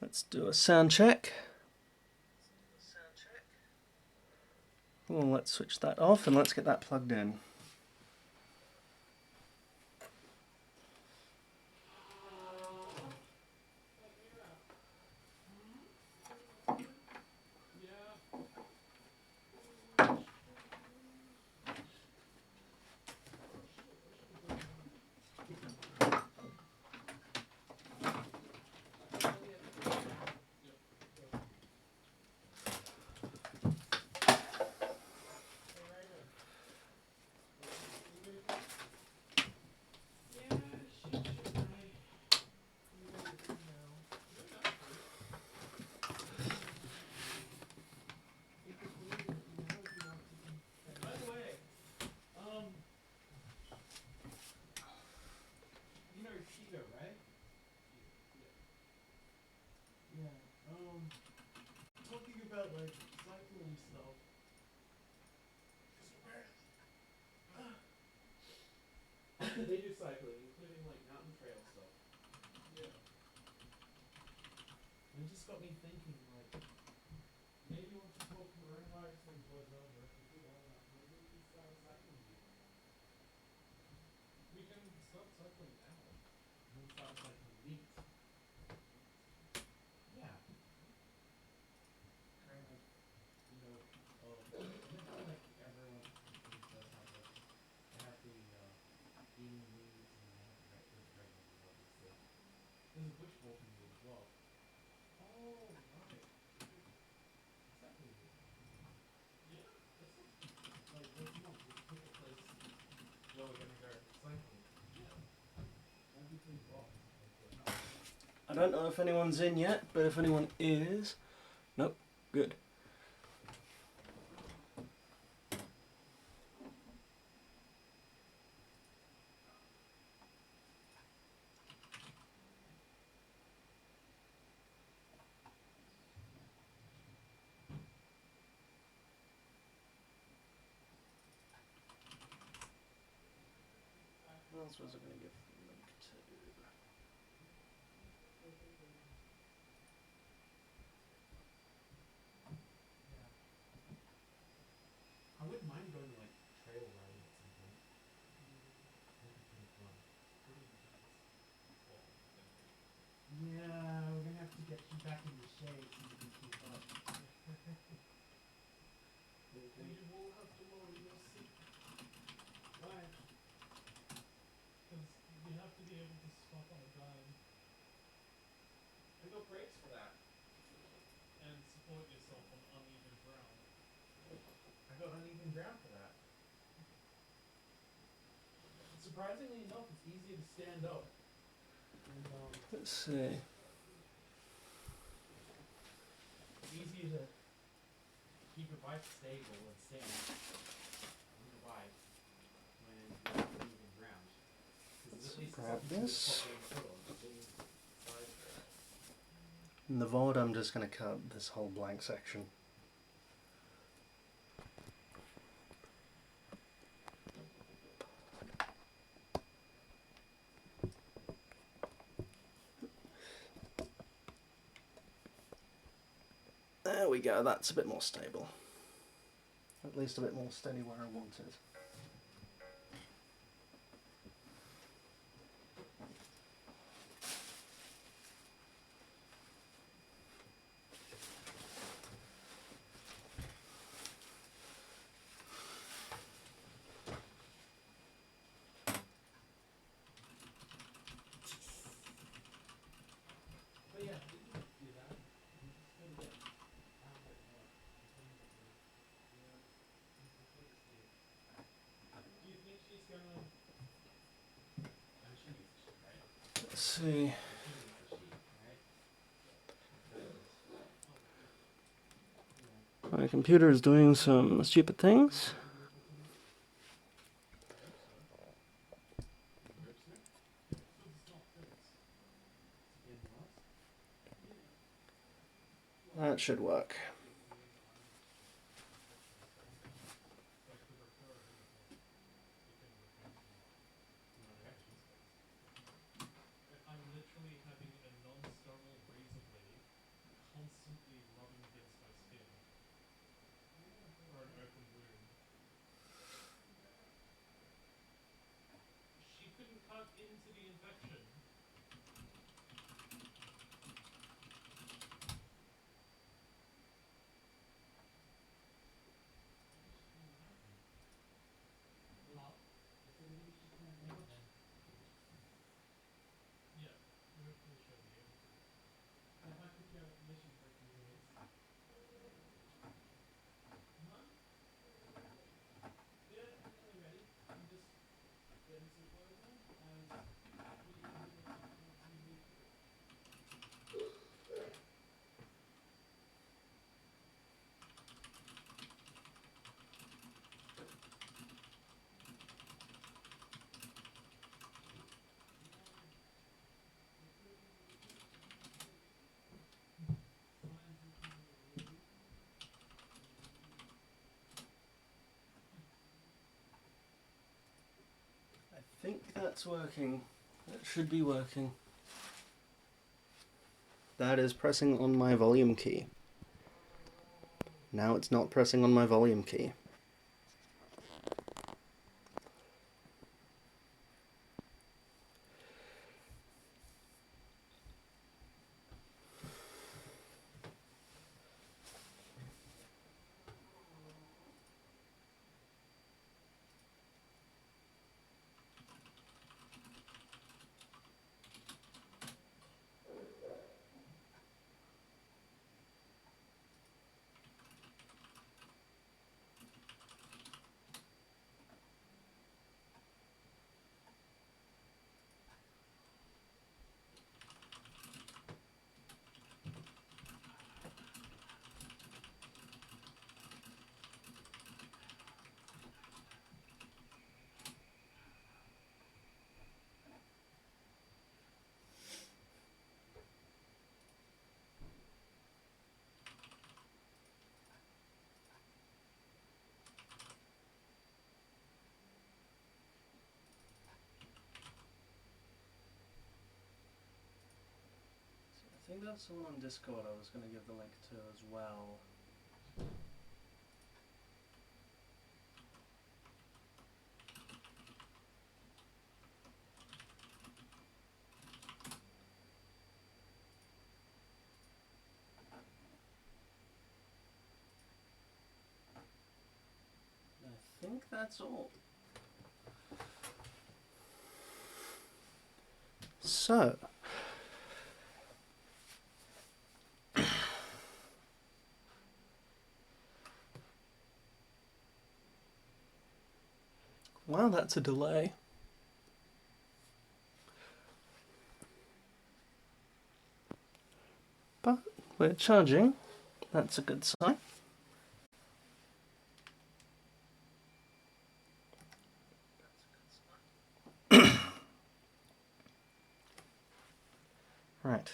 Let's do a sound check. Well, let's switch that off and let's get that plugged in. Talking about like cycling stuff. They do cycling, including like mountain trail stuff. Yeah. And it just got me thinking, like, maybe once the whole coronavirus thing blows over, if we do all that, maybe we can start cycling again. We can start cycling now. We can start cycling neat. Yeah. Kind of, you know, you know how like everyone does have like, they have the eating needs and they have the regular needs, obviously. There's a bushwalking need as well. Oh, right. Exactly. Yeah, that sounds good. Like, once a month, just pick a place where we're gonna go cycling. Yeah. That'd be pretty boss. I don't know if anyone's in yet, but if anyone is... Nope, good. What else was I going to give the link to? Yeah. I wouldn't mind going like trail riding at some point. That'd be pretty fun. Pretty intense. Well, yeah, we're gonna have to get you back in the shade so you can keep up. And you will have to lower your seat. Why? Because you have to be able to stop on a dime. I got brakes for that. And support yourself on uneven ground. I got uneven ground for that. Surprisingly enough, it's easier to stand up. And Let's see. it's easier to keep your bike stable and stand on your bike when you're on uneven ground. Because at least Grab something to this. pop one foot on, lean side there. In the VOD, I'm just going to cut this whole blank section. There we go, that's a bit more stable. At least a bit more steady where I want it. But yeah, we can do that. We just gotta get out a bit more. Yeah. Do you think she's gonna... And she needs a sheet, right? Let's see. She needs a sheet, right? Because... My computer is doing some stupid things. That should work. I'm literally having a non-sterile razor blade think that's working. That should be working. That is pressing on my volume key. Now it's not pressing on my volume key. I think that's someone on Discord I was going to give the link to as well. I think that's all. So, wow, that's a delay. But we're charging. That's a good sign. Right.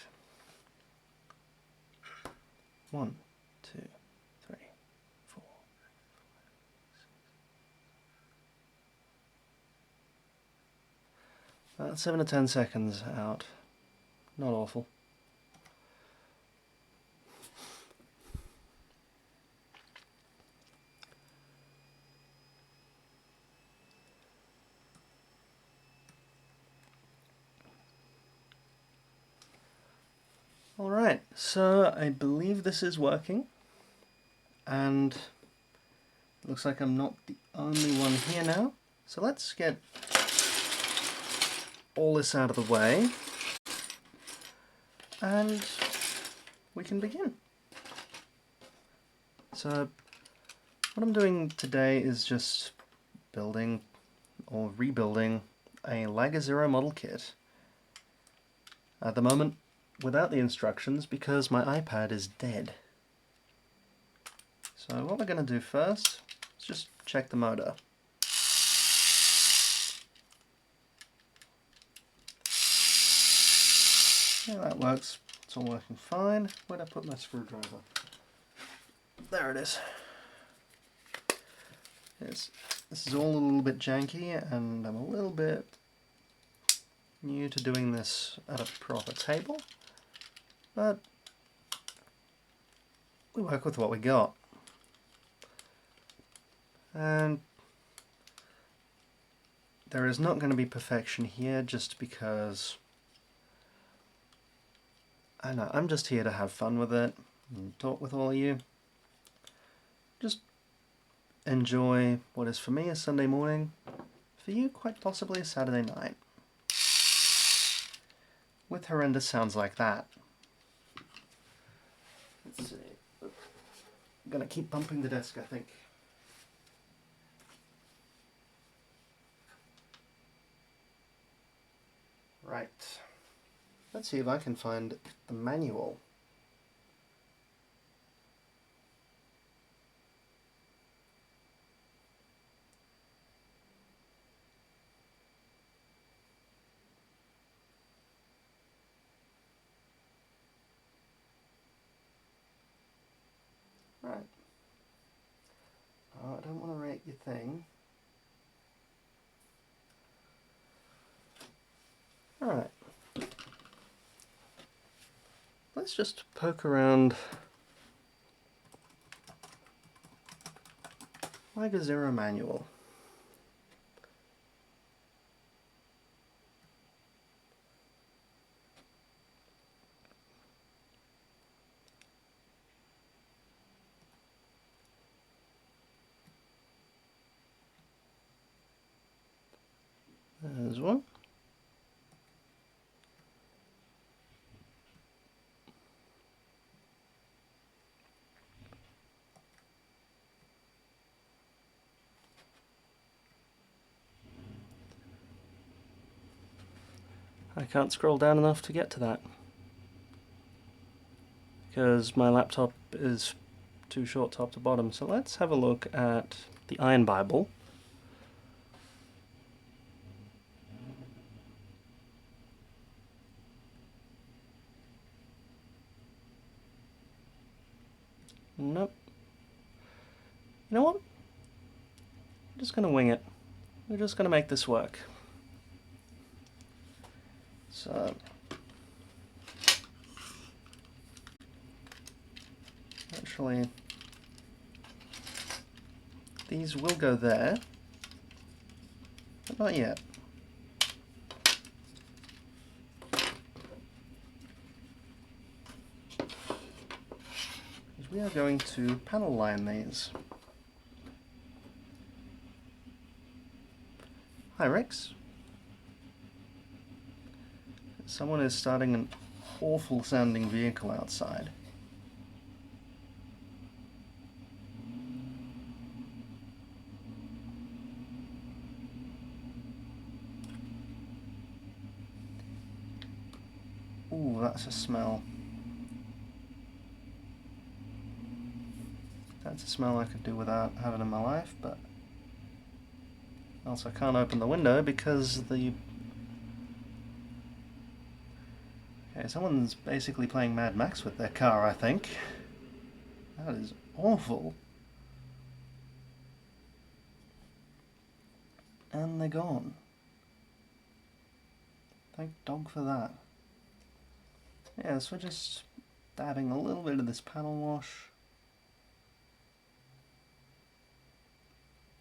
1, 2, 3, 4. About 7 to 10 seconds out. Not awful. Alright, so I believe this is working. And it looks like I'm not the only one here now. So let's get all this out of the way. And we can begin. So what I'm doing today is just building or rebuilding a Liger Zero model kit. At the moment, without the instructions because my iPad is dead. So what we're going to do first is just check the motor. Yeah, that works. It's all working fine. Where'd I put my screwdriver? There it is. Yes, this is all a little bit janky and I'm a little bit new to doing this at a proper table, but we work with what we got. And there is not going to be perfection here just because I know I'm just here to have fun with it and talk with all of you. Just enjoy what is for me a Sunday morning, for you quite possibly a Saturday night. With horrendous sounds like that. Let's see. I'm gonna keep bumping the desk, I think. Right. Let's see if I can find the manual. Right. Oh, I don't want to rate your thing. let's just poke around Liger Zero manual. There's one. I can't scroll down enough to get to that because my laptop is too short top to bottom. So let's have a look at the Iron Bible. Nope. You know what? I'm just going to wing it. We're just going to make this work. So, actually, these will go there, but not yet. Because we are going to panel line these. Hi, Rex. Someone is starting an awful sounding vehicle outside. Ooh, that's a smell. That's a smell I could do without having in my life, but also I can't open the window because the... Okay, someone's basically playing Mad Max with their car, I think. That is awful. And they're gone. Thank dog for that. Yeah, so we're just dabbing a little bit of this panel wash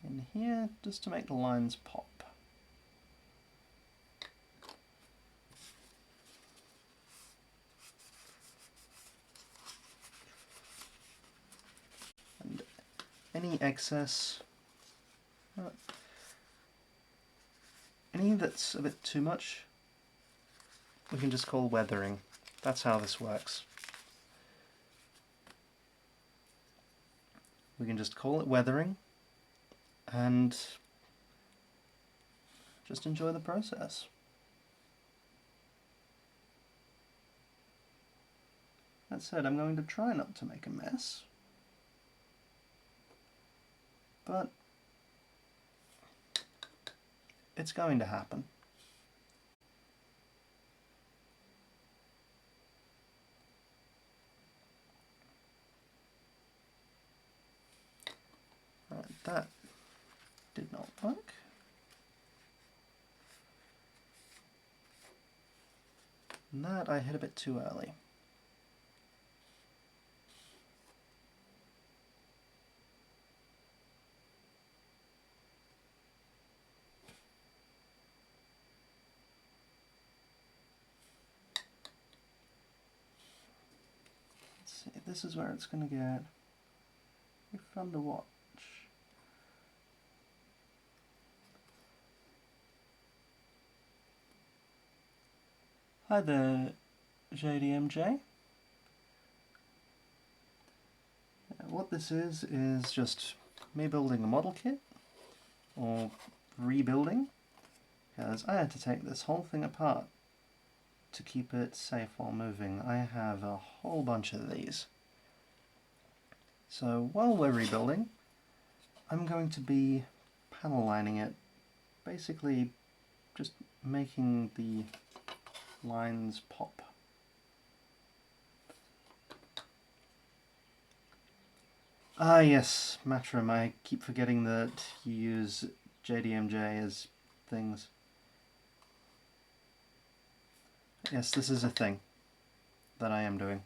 in here just to make the lines pop. And any excess, any that's a bit too much, we can just call weathering. That's how this works. We can just call it weathering and just enjoy the process. That said, I'm going to try not to make a mess, but it's going to happen. Right, that did not work. And that I hit a bit too early. Let's see, this is where it's going to get fun to watch. Hi there, JDMJ. What this is just me building a model kit, or rebuilding, because I had to take this whole thing apart to keep it safe while moving. I have a whole bunch of these. So while we're rebuilding, I'm going to be panel lining it, basically just making the lines pop. Ah yes, Matrim, I keep forgetting that you use JDMJ as things. Yes, this is a thing that I am doing.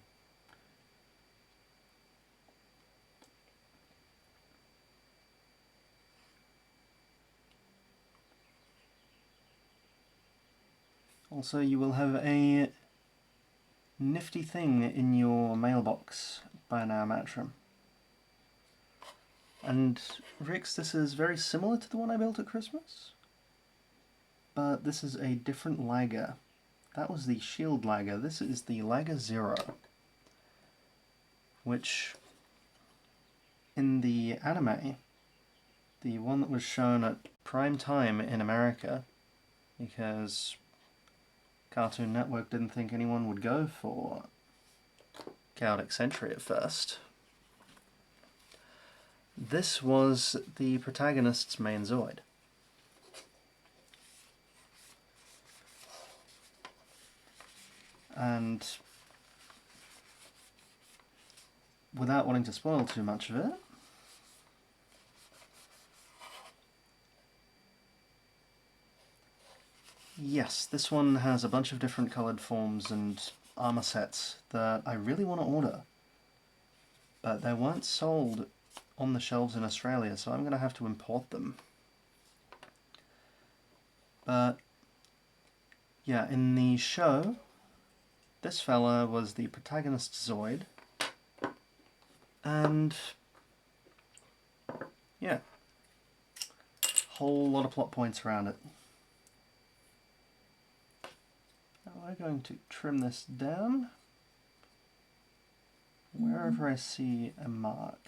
Also, you will have a nifty thing in your mailbox by now, Matrim. And Rix, this is very similar to the one I built at Christmas, but this is a different Liger. That was the shield Liger. This is the Liger Zero, which in the anime, the one that was shown at prime time in America, because Cartoon Network didn't think anyone would go for Chaotic Sentry at first. This was the protagonist's main Zoid. And without wanting to spoil too much of it, yes, this one has a bunch of different coloured forms and armour sets that I really want to order, but they weren't sold on the shelves in Australia, so I'm going to have to import them. But yeah, in the show, this fella was the protagonist Zoid, and yeah, whole lot of plot points around it. Now we're going to trim this down wherever I see a mark.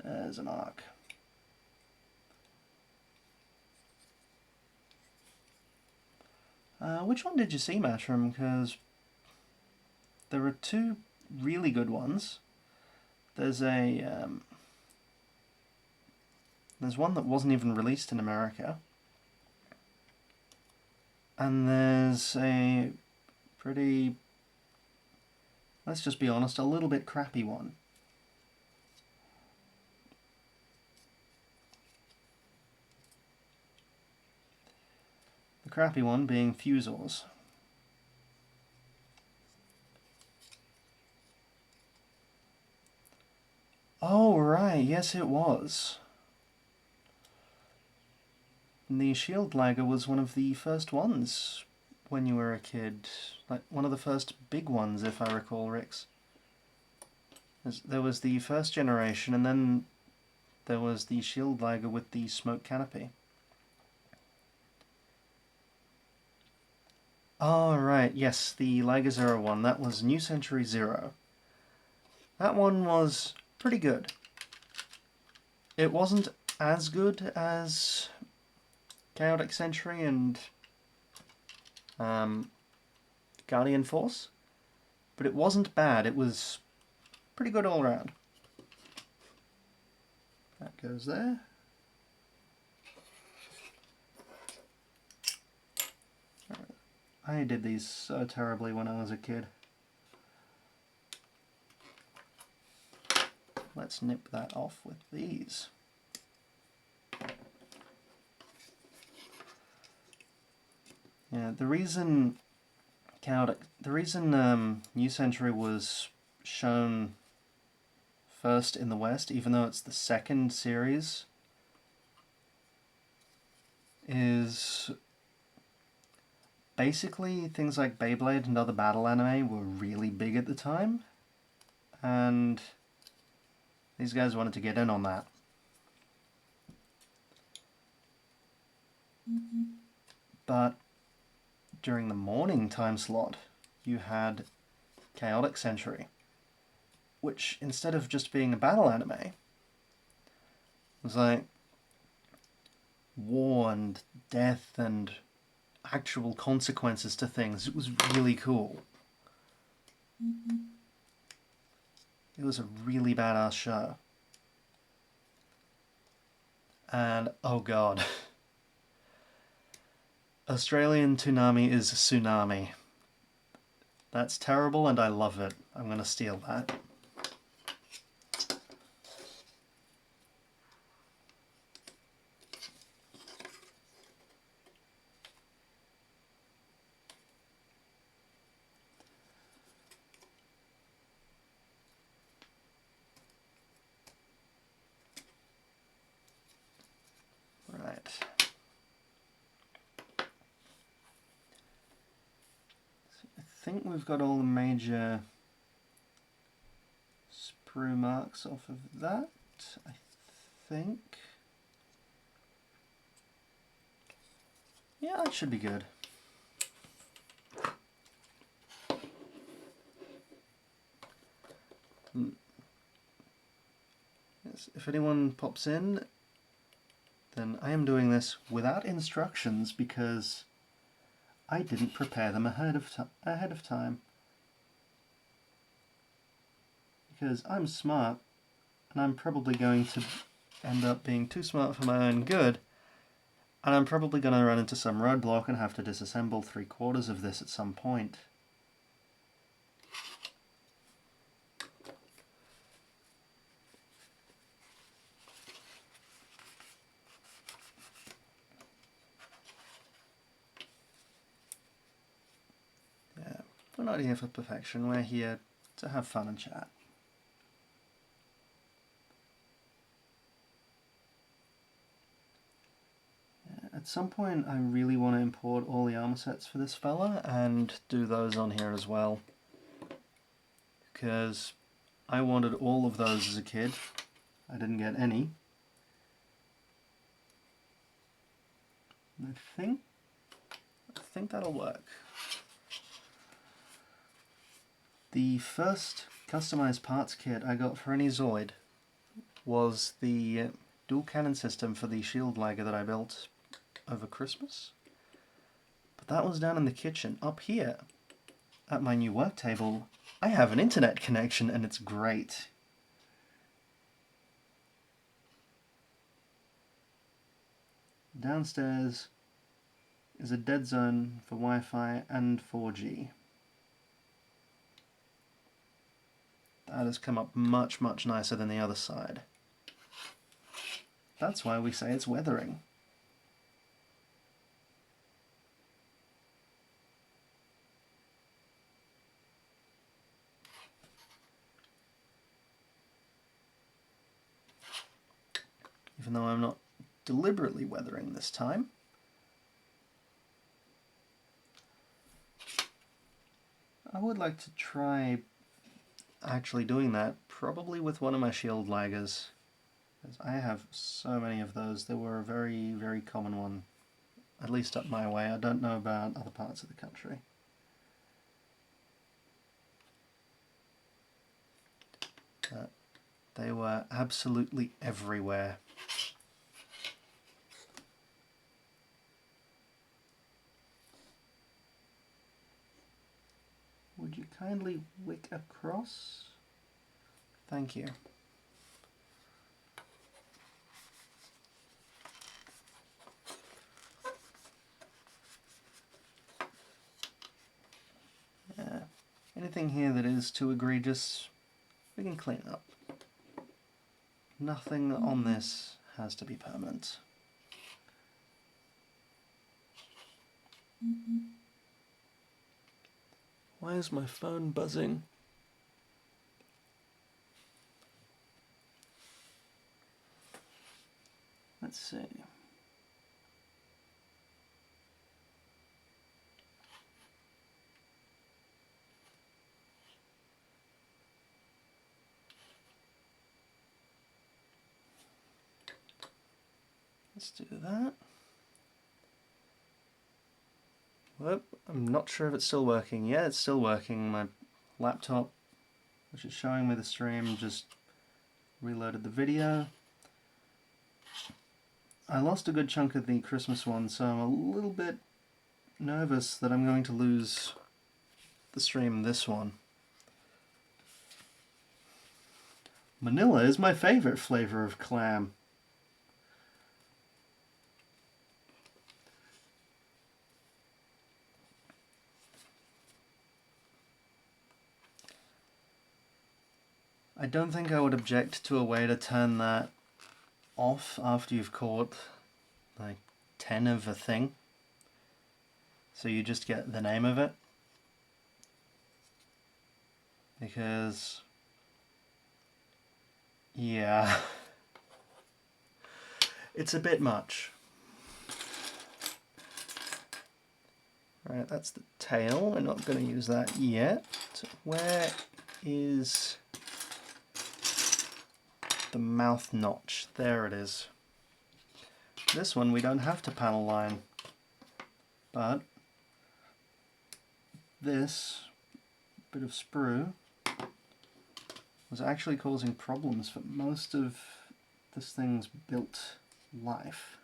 There's an arc. Which one did you see, Matrim? Because there are two really good ones. There's there's one that wasn't even released in America, and there's a pretty, let's just be honest, a little bit crappy one. The crappy one being Fusors. Oh, right, yes it was. And the Shield Liger was one of the first ones when you were a kid. Like, one of the first big ones, if I recall, Rix. There was the first generation, and then there was the Shield Liger with the smoke canopy. Oh, right, yes, the Liger Zero one. That was New Century Zero. That one was pretty good. It wasn't as good as Chaotic Sentry and Guardian Force, but it wasn't bad. It was pretty good all around. That goes there. I did these so terribly when I was a kid. Let's nip that off with these. Yeah, the reason New Century was shown first in the West, even though it's the second series, is basically things like Beyblade and other battle anime were really big at the time, and these guys wanted to get in on that. But during the morning time slot, you had Chaotic Sentry, which instead of just being a battle anime, was like war and death and actual consequences to things. It was really cool. It was a really badass show. And oh god. Australian Toonami is Tsunami. That's terrible and I love it. I'm gonna steal that. think we've got all the major sprue marks off of that, I think. Yeah, that should be good. Yes, if anyone pops in, then I am doing this without instructions because I didn't prepare them ahead of time. Because I'm smart, and I'm probably going to end up being too smart for my own good, and I'm probably going to run into some roadblock and have to disassemble 3/4 of this at some point. Yeah, we're not here for perfection, we're here to have fun and chat. At some point I really want to import all the armor sets for this fella and do those on here as well. Because I wanted all of those as a kid. I didn't get any. I think that'll work. The first customized parts kit I got for any Zoid was the dual cannon system for the shield Liger that I built over Christmas. But that was down in the kitchen. Up here, at my new work table, I have an internet connection and it's great. Downstairs is a dead zone for Wi-Fi and 4G. That has come up much, much nicer than the other side. That's why we say it's weathering. Even though I'm not deliberately weathering this time. I would like to try actually doing that, probably with one of my shield Ligers. Because I have so many of those. They were a very, very common one. At least up my way. I don't know about other parts of the country. But they were absolutely everywhere. Would you kindly wick across? Thank you. Yeah. Anything here that is too egregious, we can clean up. Nothing on this has to be permanent. Why is my phone buzzing? Let's see. Let's do that. Whoop, I'm not sure if it's still working. Yeah, it's still working. My laptop, which is showing me the stream, just reloaded the video. I lost a good chunk of the Christmas one, so I'm a little bit nervous that I'm going to lose the stream this one. Manila is my favorite flavor of clam. I don't think I would object to a way to turn that off after you've caught like 10 of a thing. So you just get the name of it. Because, yeah, it's a bit much. Right, that's the tail. We're not going to use that yet. Where is the mouth notch? There it is. This one we don't have to panel line, but this bit of sprue was actually causing problems for most of this thing's built life.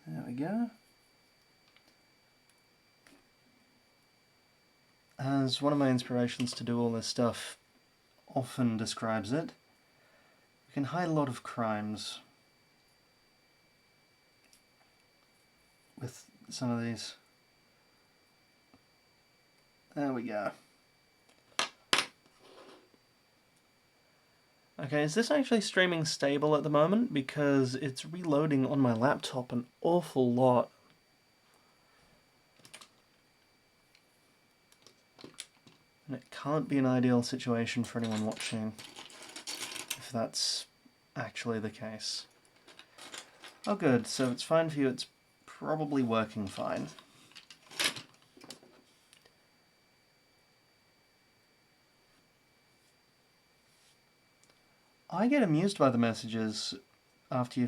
There we go. As one of my inspirations to do all this stuff often describes it, we can hide a lot of crimes with some of these. There we go. Okay, is this actually streaming stable at the moment? Because it's reloading on my laptop an awful lot. And it can't be an ideal situation for anyone watching, if that's actually the case. Oh good, so it's fine for you, it's probably working fine. I get amused by the messages after you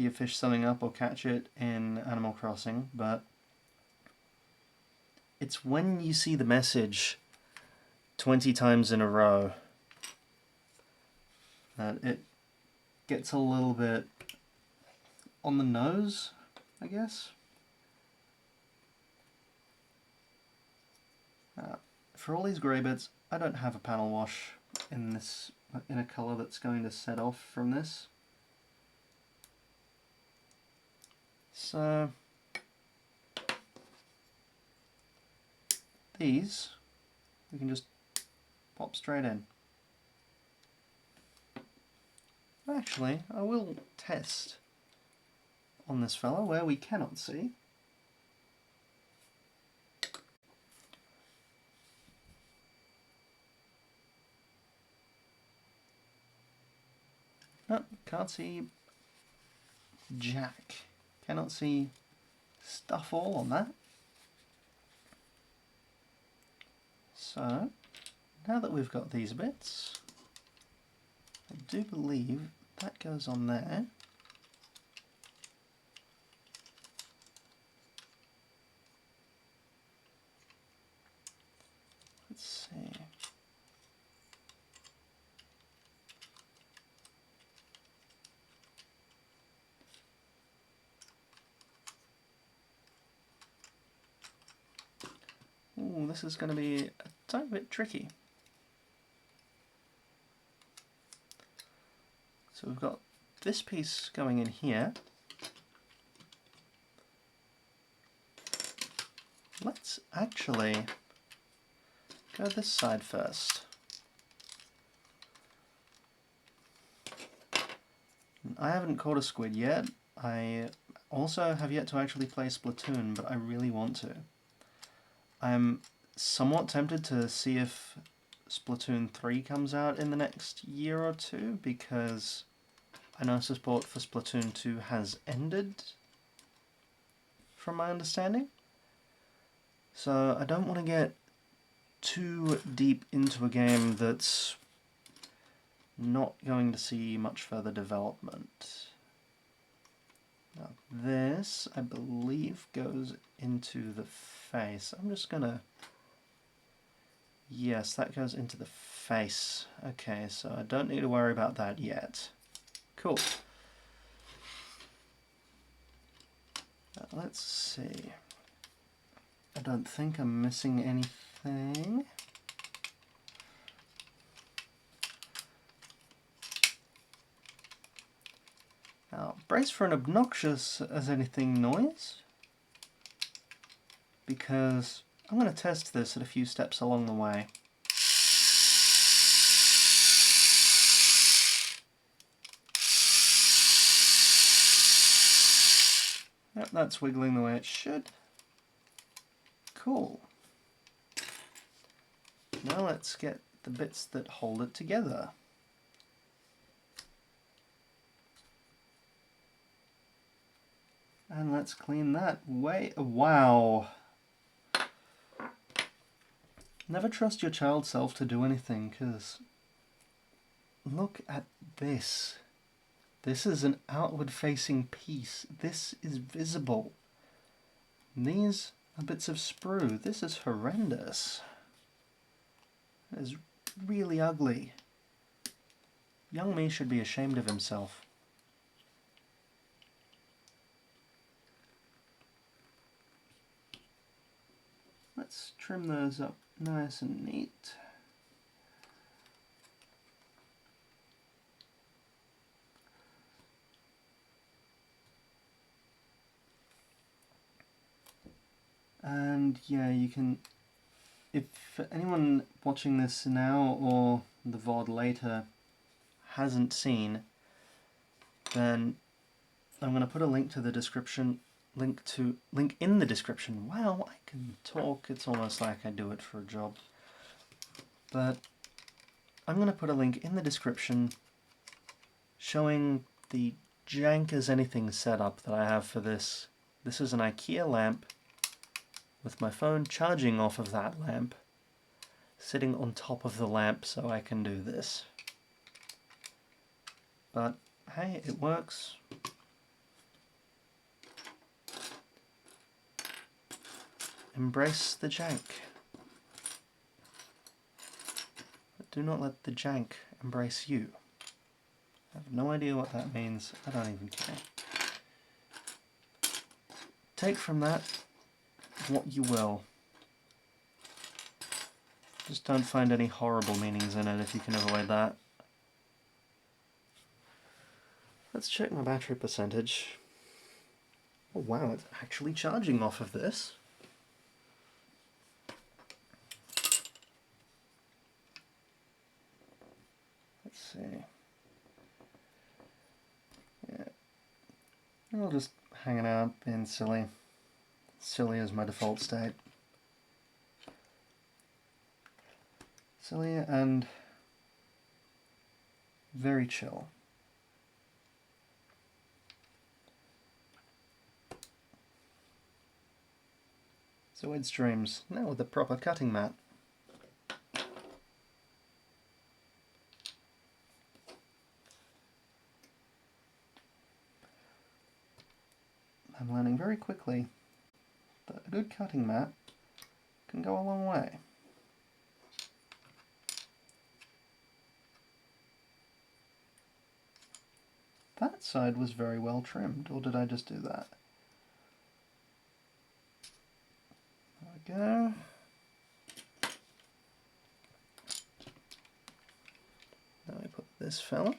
fish something up or catch it in Animal Crossing, but it's when you see the message 20 times in a row that it gets a little bit on the nose, I guess. For all these grey bits, I don't have a panel wash in a colour that's going to set off from this. So these we can just pop straight in. Actually, I will test on this fella where we cannot see. No, can't see jack. Cannot see stuff all on that. So, now that we've got these bits, I do believe that goes on there. Let's see. Ooh, this is going to be a tiny bit tricky. So we've got this piece going in here. Let's actually go this side first. I haven't caught a squid yet. I also have yet to actually play Splatoon, but I really want to. I'm somewhat tempted to see if Splatoon 3 comes out in the next year or two, because I know support for Splatoon 2 has ended, from my understanding. So I don't want to get too deep into a game that's not going to see much further development. Now this, I believe, goes into the face. I'm just gonna... Yes, that goes into the face. Okay, so I don't need to worry about that yet. Cool. Now, let's see. I don't think I'm missing anything. Now, brace for an obnoxious as anything noise, because I'm going to test this at a few steps along the way. Yep, that's wiggling the way it should. Cool. Now let's get the bits that hold it together. And let's clean that way. Wow. Never trust your child self to do anything, because look at this. This is an outward-facing piece. This is visible. These are bits of sprue. This is horrendous. It is really ugly. Young me should be ashamed of himself. Let's trim those up nice and neat. And yeah, you can, if anyone watching this now or the VOD later hasn't seen, then I'm going to put a link to the description, link in the description. Wow, I can talk. It's almost like I do it for a job. But I'm going to put a link in the description showing the jank as anything setup that I have for this. This is an IKEA lamp with my phone charging off of that lamp, sitting on top of the lamp so I can do this. But hey, it works. Embrace the jank. But do not let the jank embrace you. I have no idea what that means. I don't even care. Take from that what you will. Just don't find any horrible meanings in it if you can avoid that. Let's check my battery percentage. Oh wow, it's actually charging off of this. Let's see. Yeah. I'll just hang it out, being silly. Silly is my default state. Silly and very chill. Zoid streams, now with a proper cutting mat. I'm learning very quickly that a good cutting mat can go a long way. That side was very well trimmed, or did I just do that? There we go. Now we put this fella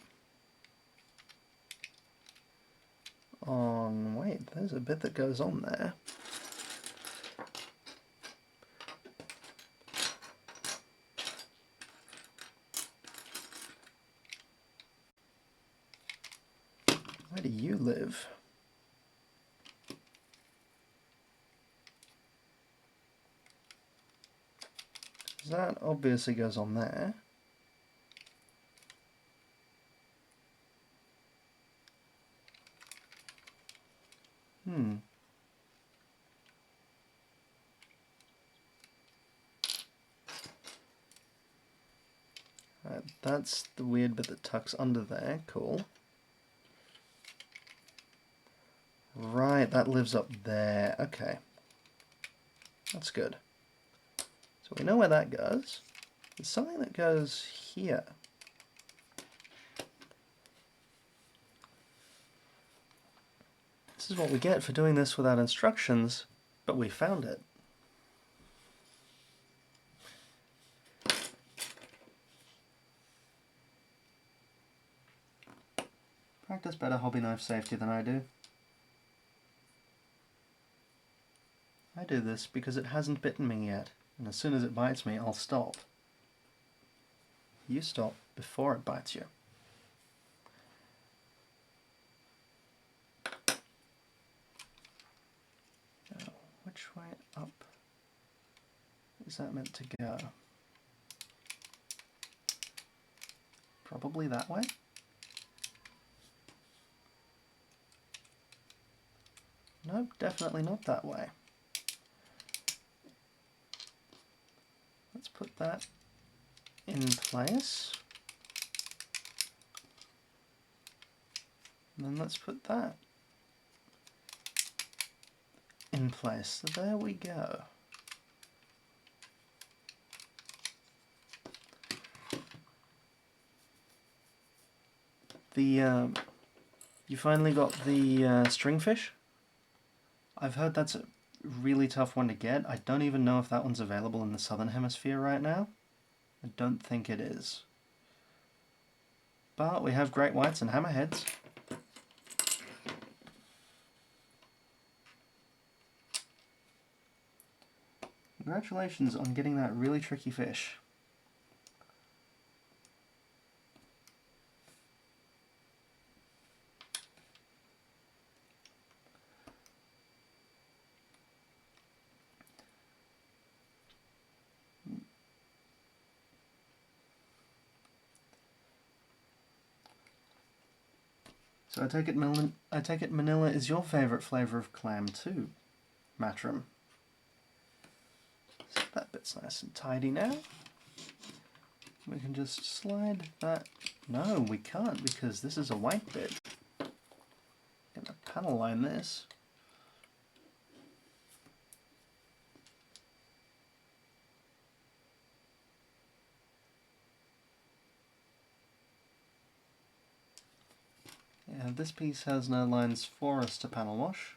on. Wait, there's a bit that goes on there. Where do you live? That obviously goes on there. That's the weird bit that tucks under there. Cool. Right, that lives up there. Okay. That's good. So we know where that goes. There's something that goes here. This is what we get for doing this without instructions, but we found it. Practice better hobby knife safety than I do. I do this because it hasn't bitten me yet, and as soon as it bites me, I'll stop. You stop before it bites you. Now, which way up is that meant to go? Probably that way? Nope, definitely not that way. Let's put that in place. And then let's put that in place. So there we go. You finally got the stringfish. I've heard that's a really tough one to get. I don't even know if that one's available in the southern hemisphere right now. I don't think it is. But we have great whites and hammerheads. Congratulations on getting that really tricky fish. So I take it Manila is your favourite flavour of clam too, Matrim. So that bit's nice and tidy now. We can just slide that. No, we can't because this is a white bit. Gonna panel line this. Yeah, this piece has no lines for us to panel wash.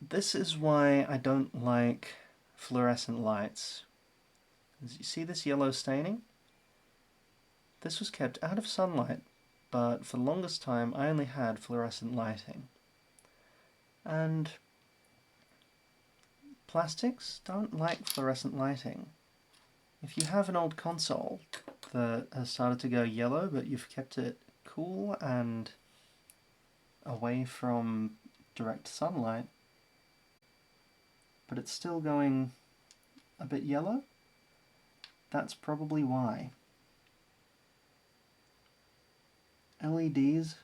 This is why I don't like fluorescent lights. As you see this yellow staining? This was kept out of sunlight, but for the longest time I only had fluorescent lighting. And plastics don't like fluorescent lighting. If you have an old console that has started to go yellow but you've kept it cool and away from direct sunlight, but it's still going a bit yellow, that's probably why. LEDs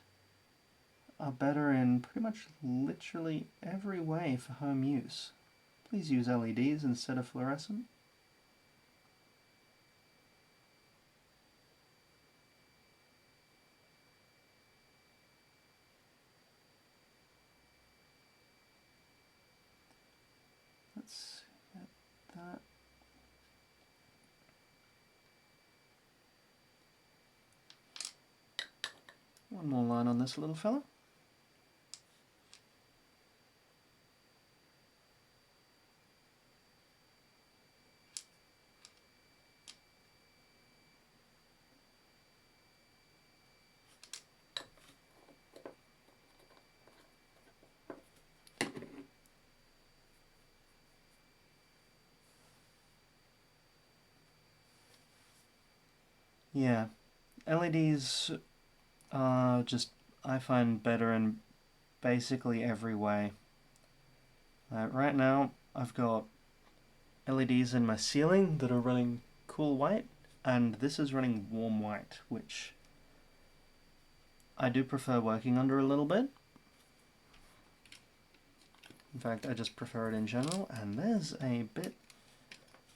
are better in pretty much literally every way for home use. Please use LEDs instead of fluorescent. Let's get that. One more line on this little fella. Yeah, LEDs are just, I find, better in basically every way. Right now I've got LEDs in my ceiling that are running cool white, and this is running warm white, which I do prefer working under a little bit. In fact, I just prefer it in general, and there's a bit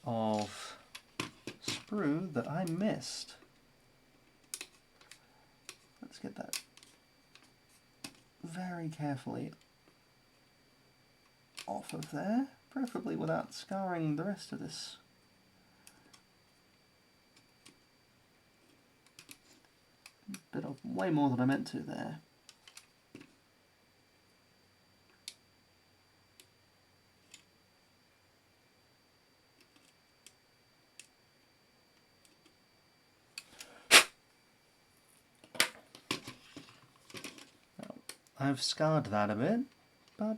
of sprue that I missed. Let's get that very carefully off of there, preferably without scarring the rest of this. Bit of way more than I meant to there. I've scarred that a bit, but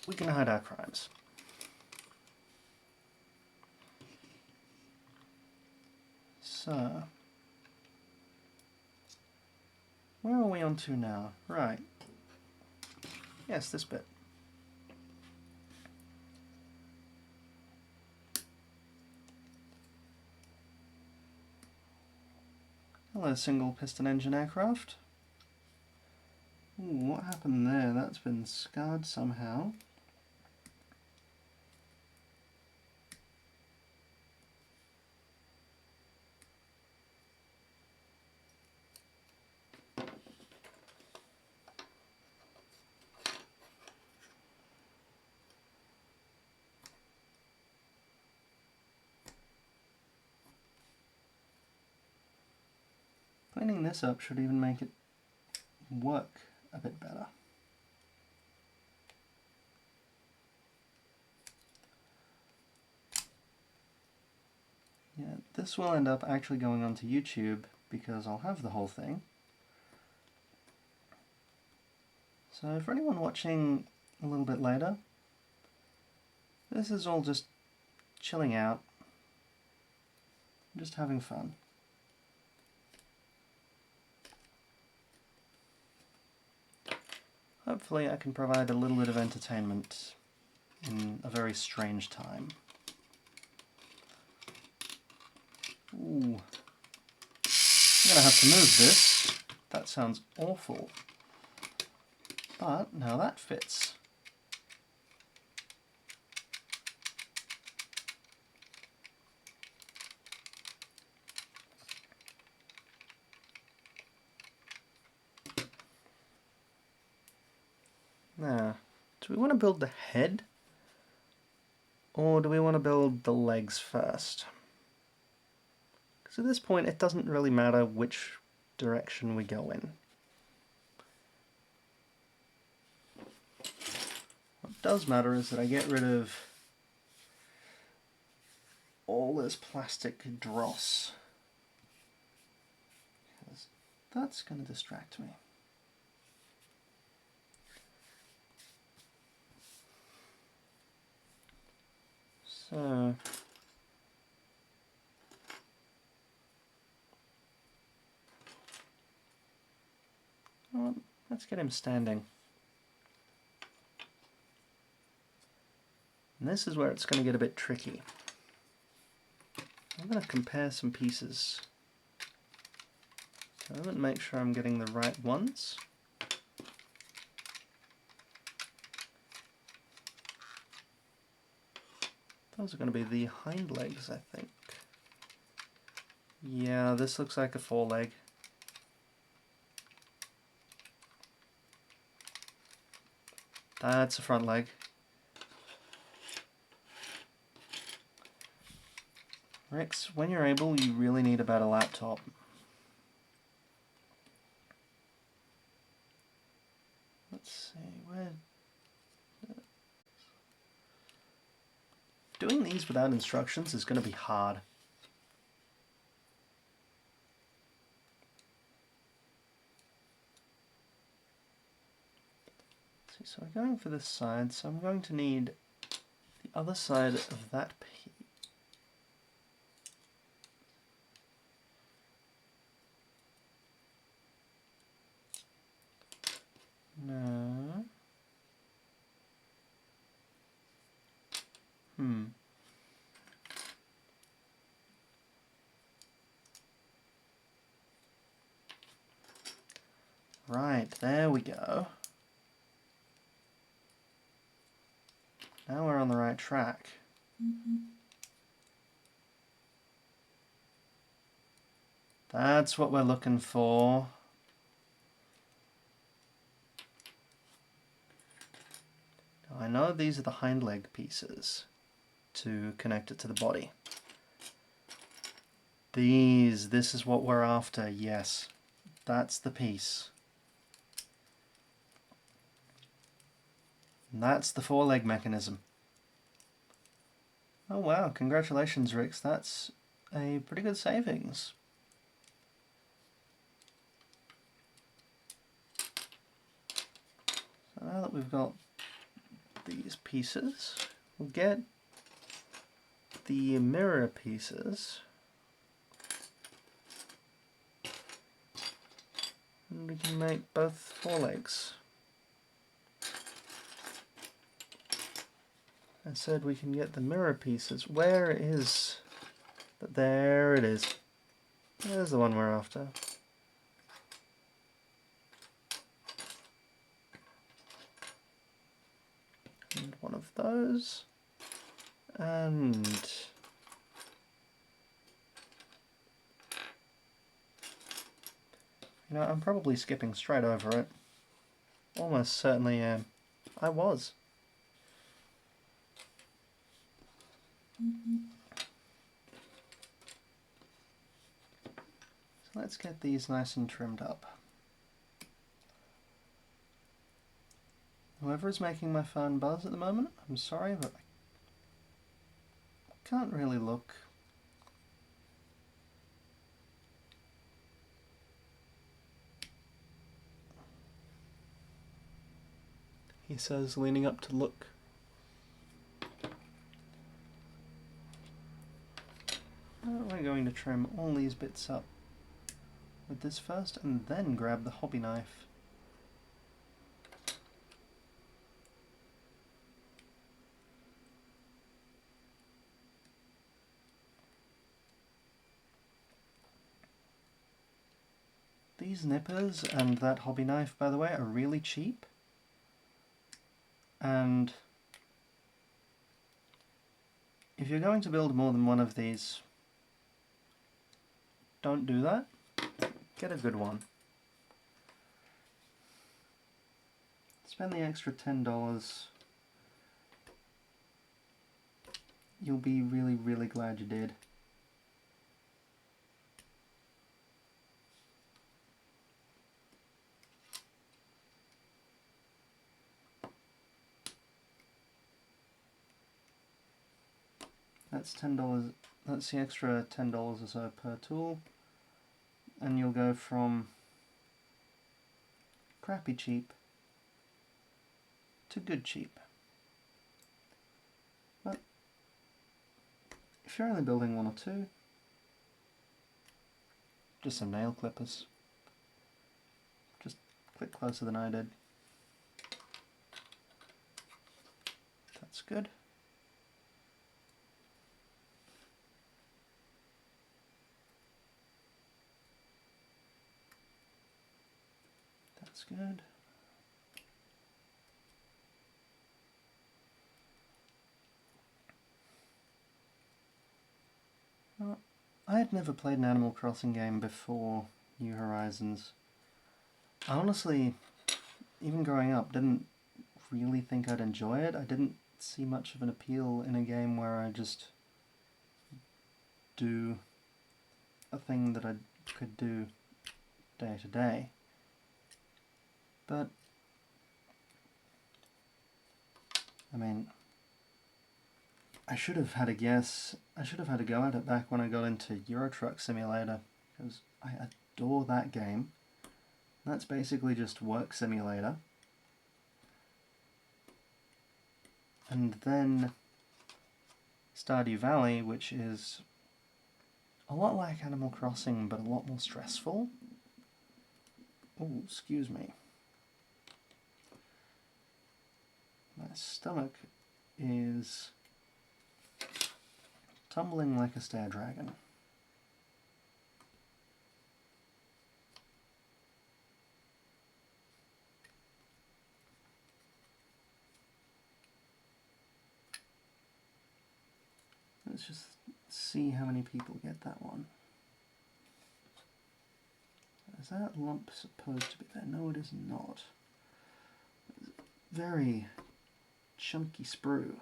we can hide our crimes. So, where are we on to now? Right. Yes, this bit. Hello, single piston engine aircraft. Ooh, what happened there? That's been scarred somehow. Cleaning this up should even make it work a bit better. Yeah, this will end up actually going onto YouTube because I'll have the whole thing. So for anyone watching a little bit later, this is all just chilling out, just having fun. Hopefully I can provide a little bit of entertainment in a very strange time. Ooh. I'm gonna have to move this. That sounds awful. But now that fits. Now, do we want to build the head? Or do we want to build the legs first? Because at this point it doesn't really matter which direction we go in. What does matter is that I get rid of all this plastic dross. Because that's going to distract me. So, well, let's get him standing. And this is where it's going to get a bit tricky. I'm going to compare some pieces. So I'm going to make sure I'm getting the right ones. Those are going to be the hind legs, I think. Yeah, this looks like a foreleg. That's a front leg. Rex, when you're able, you really need a better laptop. Let's see, where... Doing these without instructions is going to be hard. Let's see, so we're going for this side, so I'm going to need the other side of that piece. No. Right, there we go. Now we're on the right track. That's what we're looking for. Now, I know these are the hind leg pieces to connect it to the body. This is what we're after, yes. That's the piece. And that's the foreleg mechanism. Oh wow, congratulations Rix, that's a pretty good savings. So now that we've got these pieces, we'll get the mirror pieces. And we can make both forelegs. I said we can get the mirror pieces. Where is... There it is. There's the one we're after. those. And I'm probably skipping straight over it. Almost certainly am. I was. So let's get these nice and trimmed up. Whoever is making my phone buzz at the moment, I'm sorry, but I can't really look. He says, leaning up to look. We're going to trim all these bits up with this first, and then grab the hobby knife. These nippers and that hobby knife, by the way, are really cheap. And if you're going to build more than one of these, don't do that. Get a good one. Spend the extra $10. You'll be really, really glad you did. That's $10. That's the extra $10 or so per tool, and you'll go from crappy cheap to good cheap. But if you're only building one or two, just some nail clippers. Just click closer than I did. That's good. That's good. Well, I had never played an Animal Crossing game before New Horizons. I honestly, even growing up, didn't really think I'd enjoy it. I didn't see much of an appeal in a game where I just do a thing that I could do day to day. But, I mean, I should have had a guess. I should have had a go at it back when I got into Euro Truck Simulator, because I adore that game. That's basically just work simulator. And then Stardew Valley, which is a lot like Animal Crossing, but a lot more stressful. Oh, excuse me. My stomach is tumbling like a stair dragon. Let's just see how many people get that one. Is that lump supposed to be there? No, it is not. It's very chunky sprue.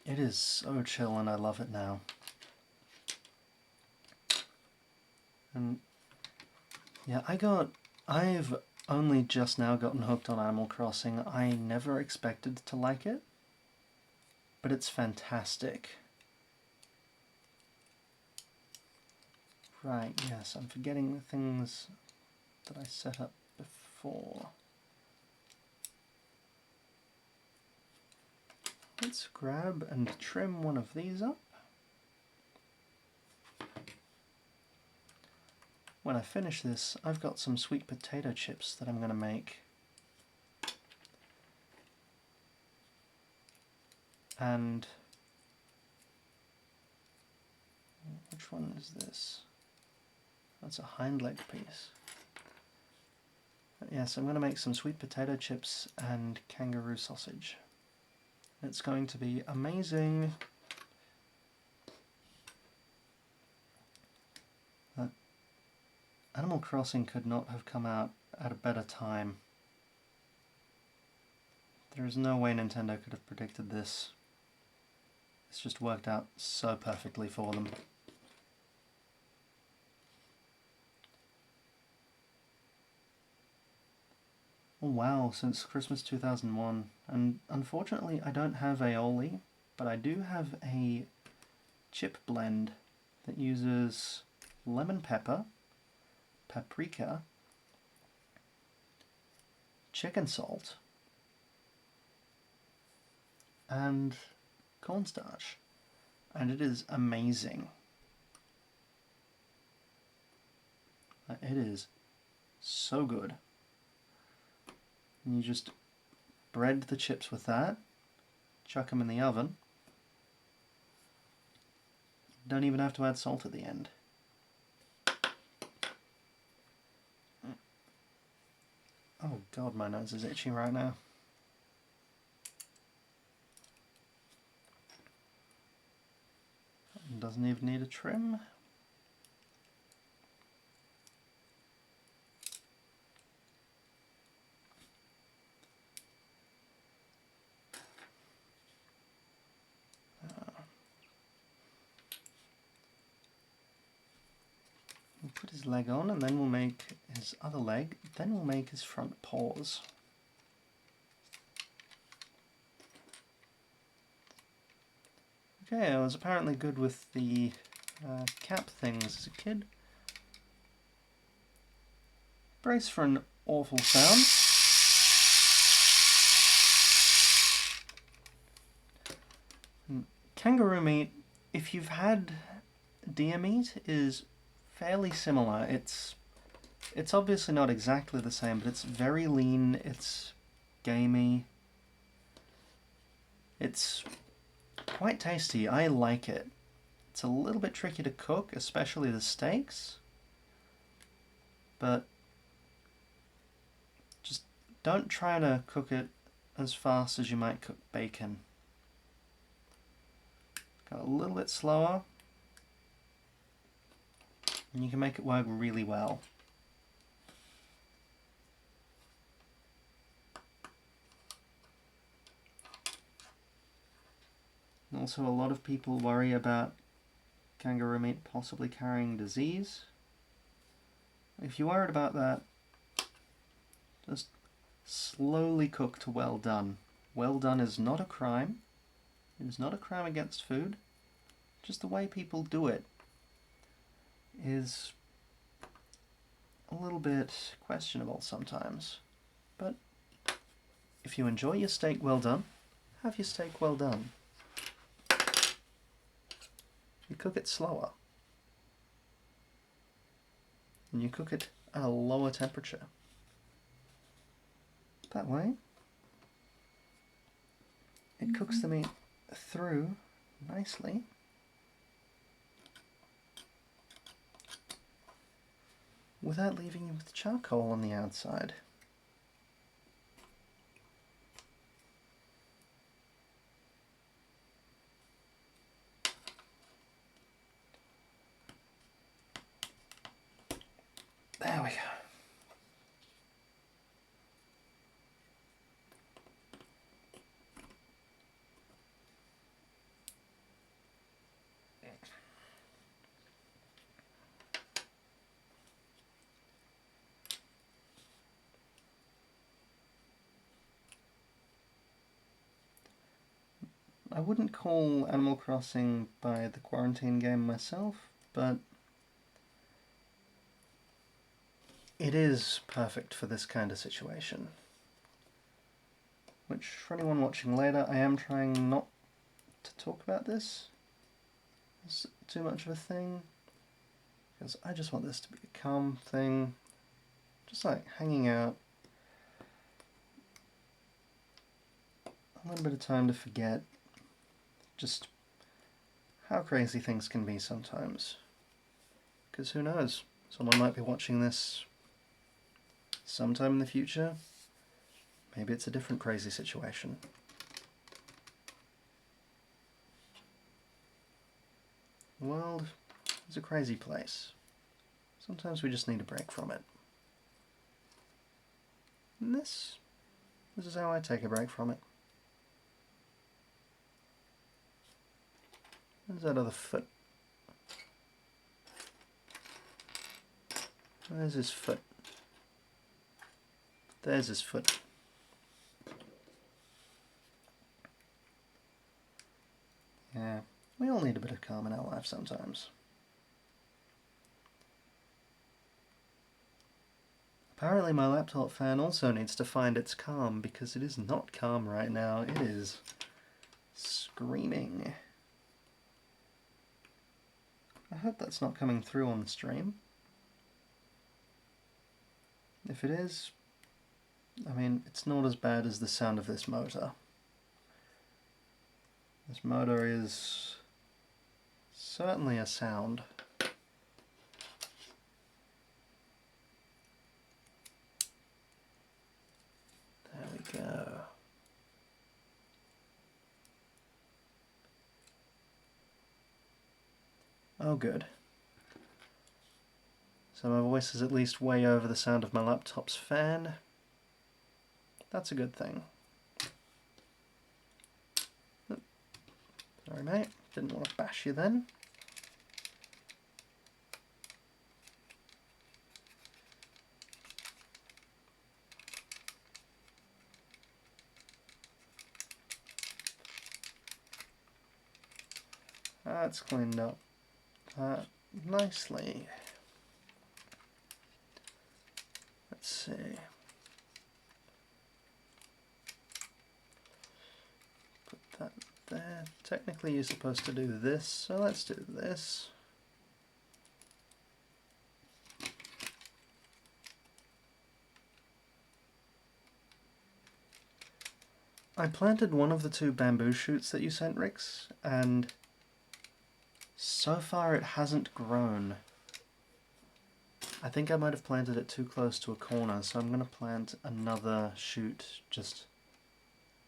It is so chill and I love it now. And yeah, I've only just now gotten hooked on Animal Crossing. I never expected to like it, but it's fantastic. Right, yes, I'm forgetting the things that I set up before. Let's grab and trim one of these up. When I finish this, I've got some sweet potato chips that I'm going to make. and which one is this? That's a hind leg piece. But yes, I'm going to make some sweet potato chips and kangaroo sausage. It's going to be amazing. Animal Crossing could not have come out at a better time. There is no way Nintendo could have predicted this. It's just worked out so perfectly for them. Oh wow, since Christmas 2001. And unfortunately I don't have aioli, but I do have a chip blend that uses lemon pepper, paprika, chicken salt, and cornstarch. And it is amazing. It is so good. And you just bread the chips with that, chuck them in the oven. Don't even have to add salt at the end. Oh god, my nose is itchy right now. Doesn't even need a trim. We'll put his leg on and then we'll make his other leg, then we'll make his front paws. Okay, I was apparently good with the cap things as a kid. Brace for an awful sound. Kangaroo meat, if you've had deer meat, is fairly similar. It's obviously not exactly the same, but it's very lean, it's gamey. It's quite tasty. I like it. It's a little bit tricky to cook, especially the steaks, but just don't try to cook it as fast as you might cook bacon. Go a little bit slower and you can make it work really well. Also, a lot of people worry about kangaroo meat possibly carrying disease. If you're worried about that, just slowly cook to well done. Well done is not a crime. It is not a crime against food. Just the way people do it is a little bit questionable sometimes. But if you enjoy your steak well done, have your steak well done. You cook it slower. And you cook it at a lower temperature. That way, it cooks the meat through nicely. Without leaving you with charcoal on the outside. There we go. I wouldn't call Animal Crossing by the quarantine game myself, but it is perfect for this kind of situation. Which, for anyone watching later, I am trying not to talk about this as too much of a thing, because I just want this to be a calm thing, just like hanging out, a little bit of time to forget just how crazy things can be sometimes. Because who knows, someone might be watching this sometime in the future. Maybe it's a different crazy situation. The world is a crazy place. Sometimes we just need a break from it. And this is how I take a break from it. There's that other foot. There's his foot. There's his foot. Yeah, we all need a bit of calm in our life sometimes. Apparently my laptop fan also needs to find its calm, because it is not calm right now. It is screaming. I hope that's not coming through on the stream. If it is, I mean, it's not as bad as the sound of this motor. This motor is certainly a sound. There we go. Oh, good. So my voice is at least way over the sound of my laptop's fan. That's a good thing. Oh, sorry mate, didn't want to bash you then. That's cleaned up nicely. Let's see. Put that there. Technically you're supposed to do this, so let's do this. I planted one of the 2 bamboo shoots that you sent, Rix, and so far it hasn't grown. I think I might have planted it too close to a corner, so I'm going to plant another shoot just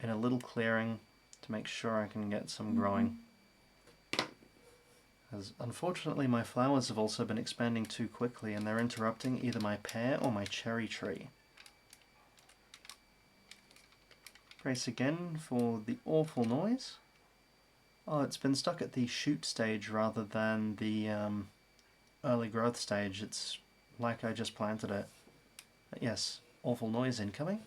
in a little clearing to make sure I can get some growing. As unfortunately my flowers have also been expanding too quickly and they're interrupting either my pear or my cherry tree. Brace again for the awful noise. Oh, it's been stuck at the shoot stage rather than the early growth stage. It's like I just planted it. But yes, awful noise incoming.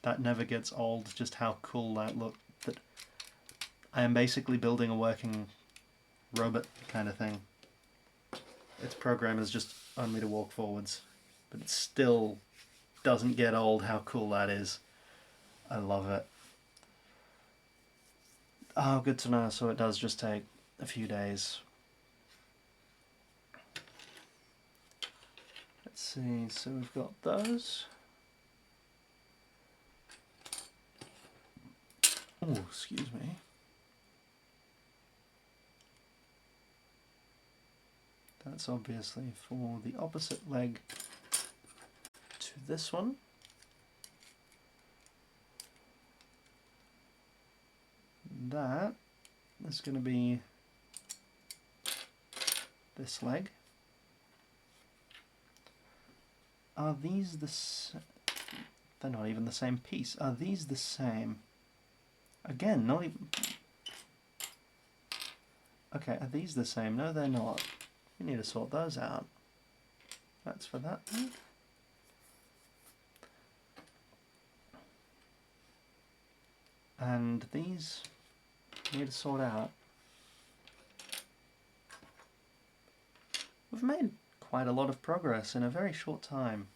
That never gets old, just how cool that looked. That I am basically building a working robot kind of thing. Its program is just only to walk forwards. But it still doesn't get old how cool that is. I love it. Oh, good to know, so it does just take a few days. Let's see, so we've got those. Oh, excuse me. That's obviously for the opposite leg to this one. That is going to be this leg. Are these the same? They're not even the same piece. Are these the same? Again, not even... Okay, are these the same? No, they're not. We need to sort those out. That's for that one. And these need to sort out. We've made quite a lot of progress in a very short time.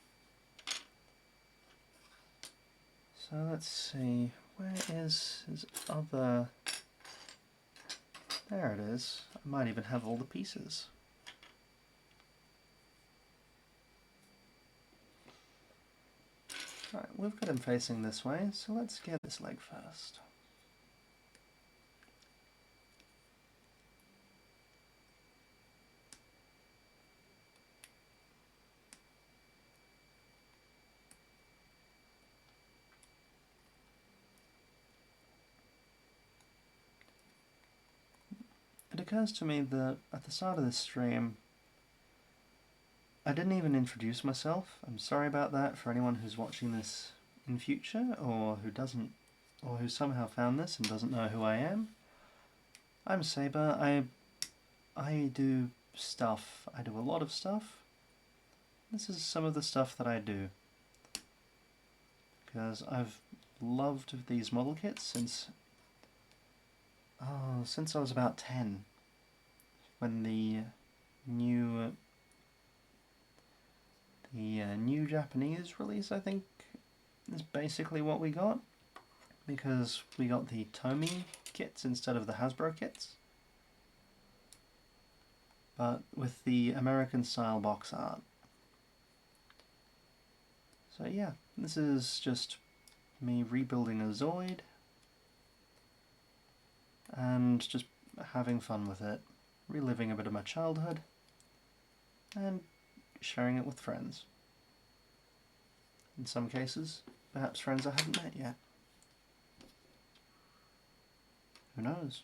So let's see, where is his other... There it is. I might even have all the pieces. Right, we've got him facing this way, so let's get this leg first. It occurs to me that at the start of this stream, I didn't even introduce myself. I'm sorry about that for anyone who's watching this in future, or who doesn't, or who somehow found this and doesn't know who I am. I'm Saber. I do stuff. I do a lot of stuff. This is some of the stuff that I do, because I've loved these model kits since I was about 10, when the new Japanese release, I think, is basically what we got, because we got the Tomy kits instead of the Hasbro kits, but with the American style box art. So yeah, this is just me rebuilding a Zoid and just having fun with it, reliving a bit of my childhood and sharing it with friends. In some cases, perhaps friends I haven't met yet. Who knows?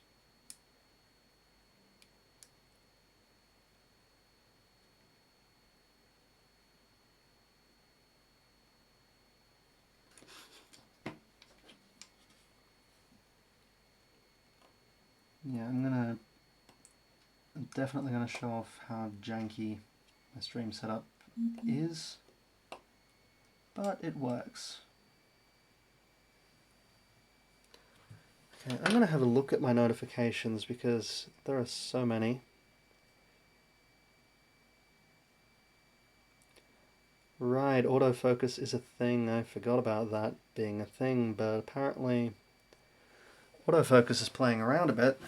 Yeah, I'm definitely gonna show off how janky my stream setup is, but it works. Okay, I'm gonna have a look at my notifications because there are so many. Right, autofocus is a thing. I forgot about that being a thing, but apparently autofocus is playing around a bit.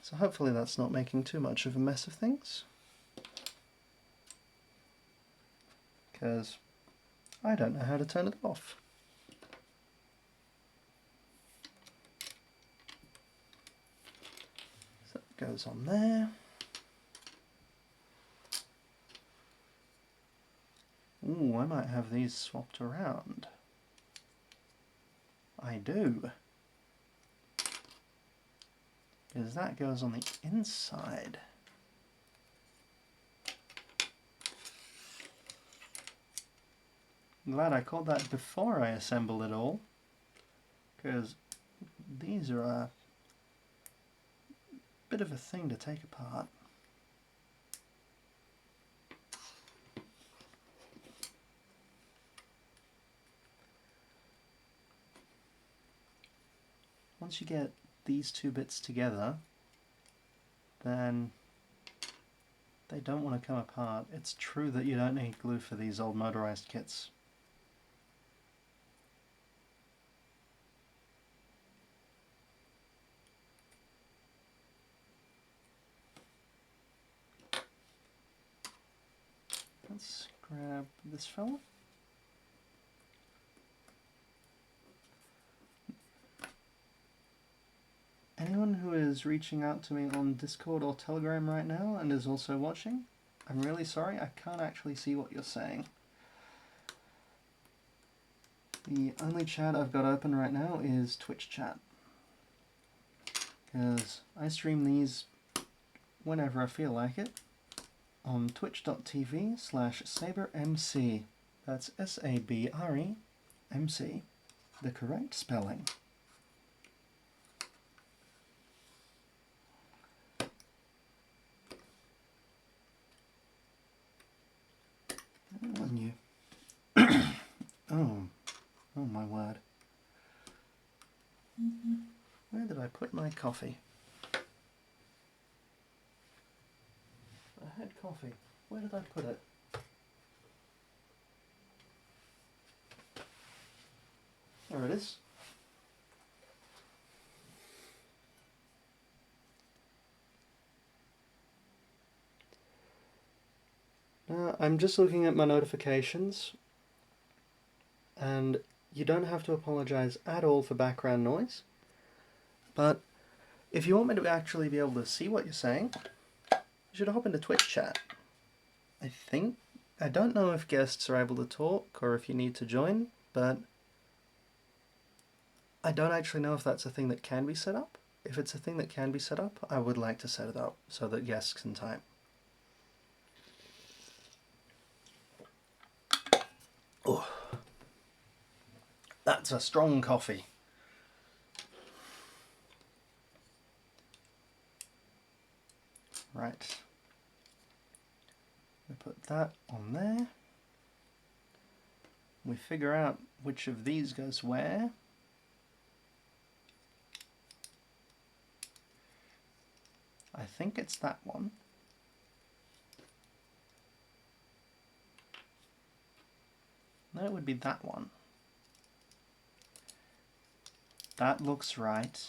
So hopefully that's not making too much of a mess of things, because I don't know how to turn it off. So it goes on there. Ooh, I might have these swapped around. I do. Because that goes on the inside. I'm glad I caught that before I assembled it all, because these are a bit of a thing to take apart. Once you get these two bits together, then they don't want to come apart. It's true that you don't need glue for these old motorized kits. Let's grab this fella. Anyone who is reaching out to me on Discord or Telegram right now and is also watching, I'm really sorry, I can't actually see what you're saying. The only chat I've got open right now is Twitch chat, because I stream these whenever I feel like it on twitch.tv/SabreMc. That's SABREMC, the correct spelling. On you. Oh my word. Where did I put my coffee? I had coffee. Where did I put it? There it is. I'm just looking at my notifications, and you don't have to apologize at all for background noise, but if you want me to actually be able to see what you're saying, you should hop into Twitch chat. I don't know if guests are able to talk or if you need to join, but I don't actually know if that's a thing that can be set up. If it's a thing that can be set up, I would like to set it up so that guests can type. Oh, that's a strong coffee. Right. We put that on there. We figure out which of these goes where. I think it's that one. No, it would be that one. That looks right.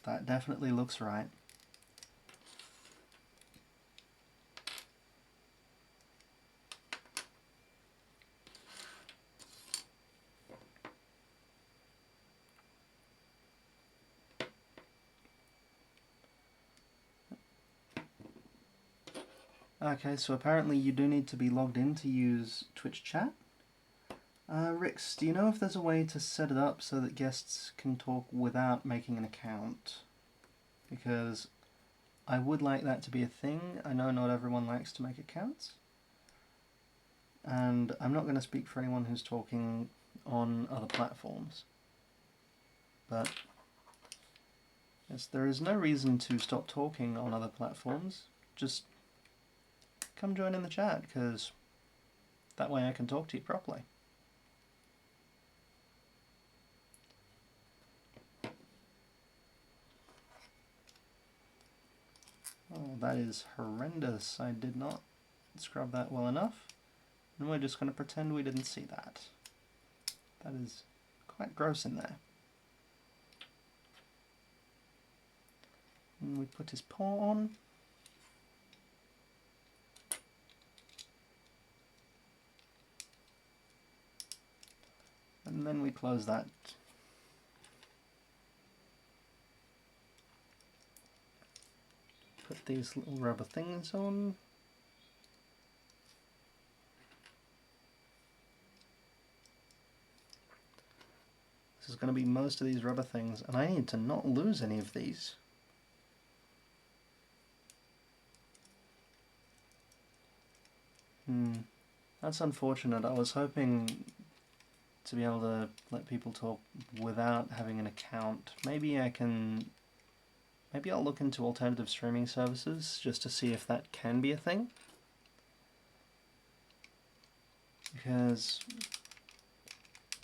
That definitely looks right. Okay, so apparently you do need to be logged in to use Twitch chat. Rix, do you know if there's a way to set it up so that guests can talk without making an account? Because I would like that to be a thing. I know not everyone likes to make accounts. And I'm not going to speak for anyone who's talking on other platforms. But yes, there is no reason to stop talking on other platforms. Just come join in the chat, because that way I can talk to you properly. Oh, that is horrendous. I did not scrub that well enough. And we're just going to pretend we didn't see that. That is quite gross in there. And we put his paw on. And then we close that. Put these little rubber things on. This is going to be most of these rubber things, and I need to not lose any of these. That's unfortunate. I was hoping to be able to let people talk without having an account. Maybe I'll look into alternative streaming services just to see if that can be a thing. Because,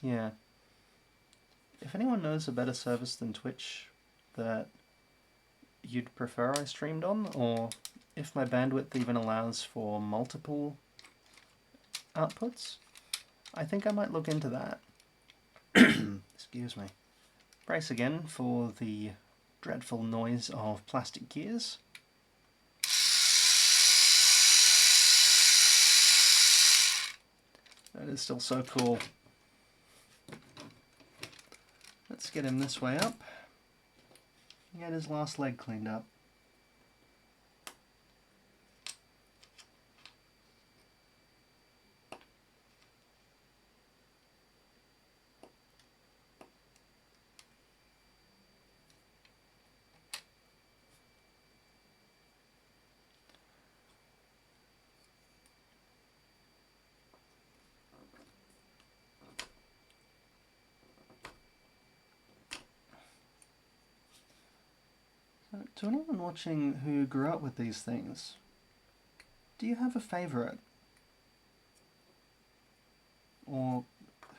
yeah. If anyone knows a better service than Twitch that you'd prefer I streamed on, or if my bandwidth even allows for multiple outputs, I think I might look into that. Excuse me. Brace again for the dreadful noise of plastic gears. That is still so cool. Let's get him this way up. Get his last leg cleaned up. To anyone watching who grew up with these things, do you have a favourite? Or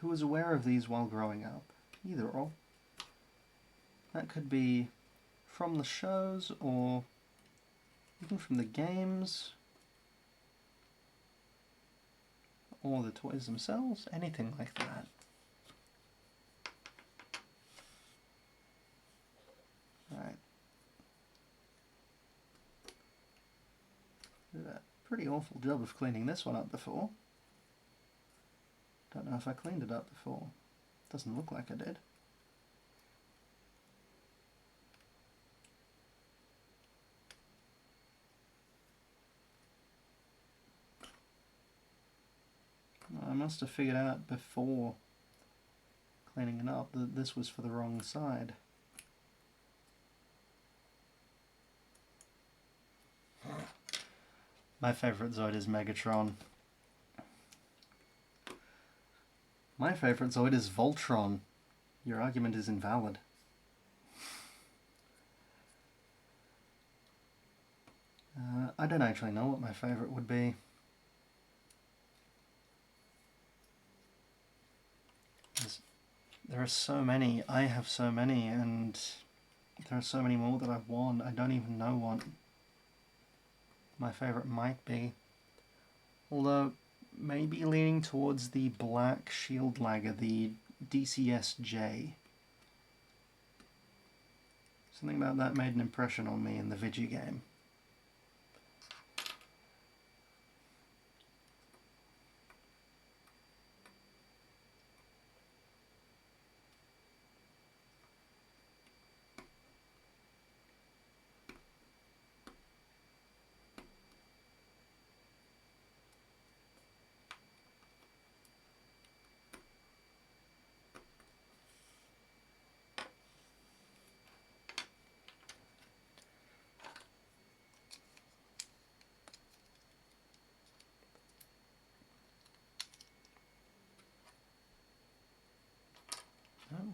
who was aware of these while growing up? Either or. That could be from the shows, or even from the games, or the toys themselves, anything like that. Right. pretty awful job of cleaning this one up before. Don't know if I cleaned it up before. Doesn't look like I did. I must have figured out before cleaning it up that this was for the wrong side. My favourite Zoid is Megatron. My favourite Zoid is Voltron. Your argument is invalid. I don't actually know what my favourite would be. There are so many, I have so many, and there are so many more that I want. I don't even know what my favourite might be. Although, maybe leaning towards the black shield lagger, the DCSJ. Something about that made an impression on me in the Vigi game.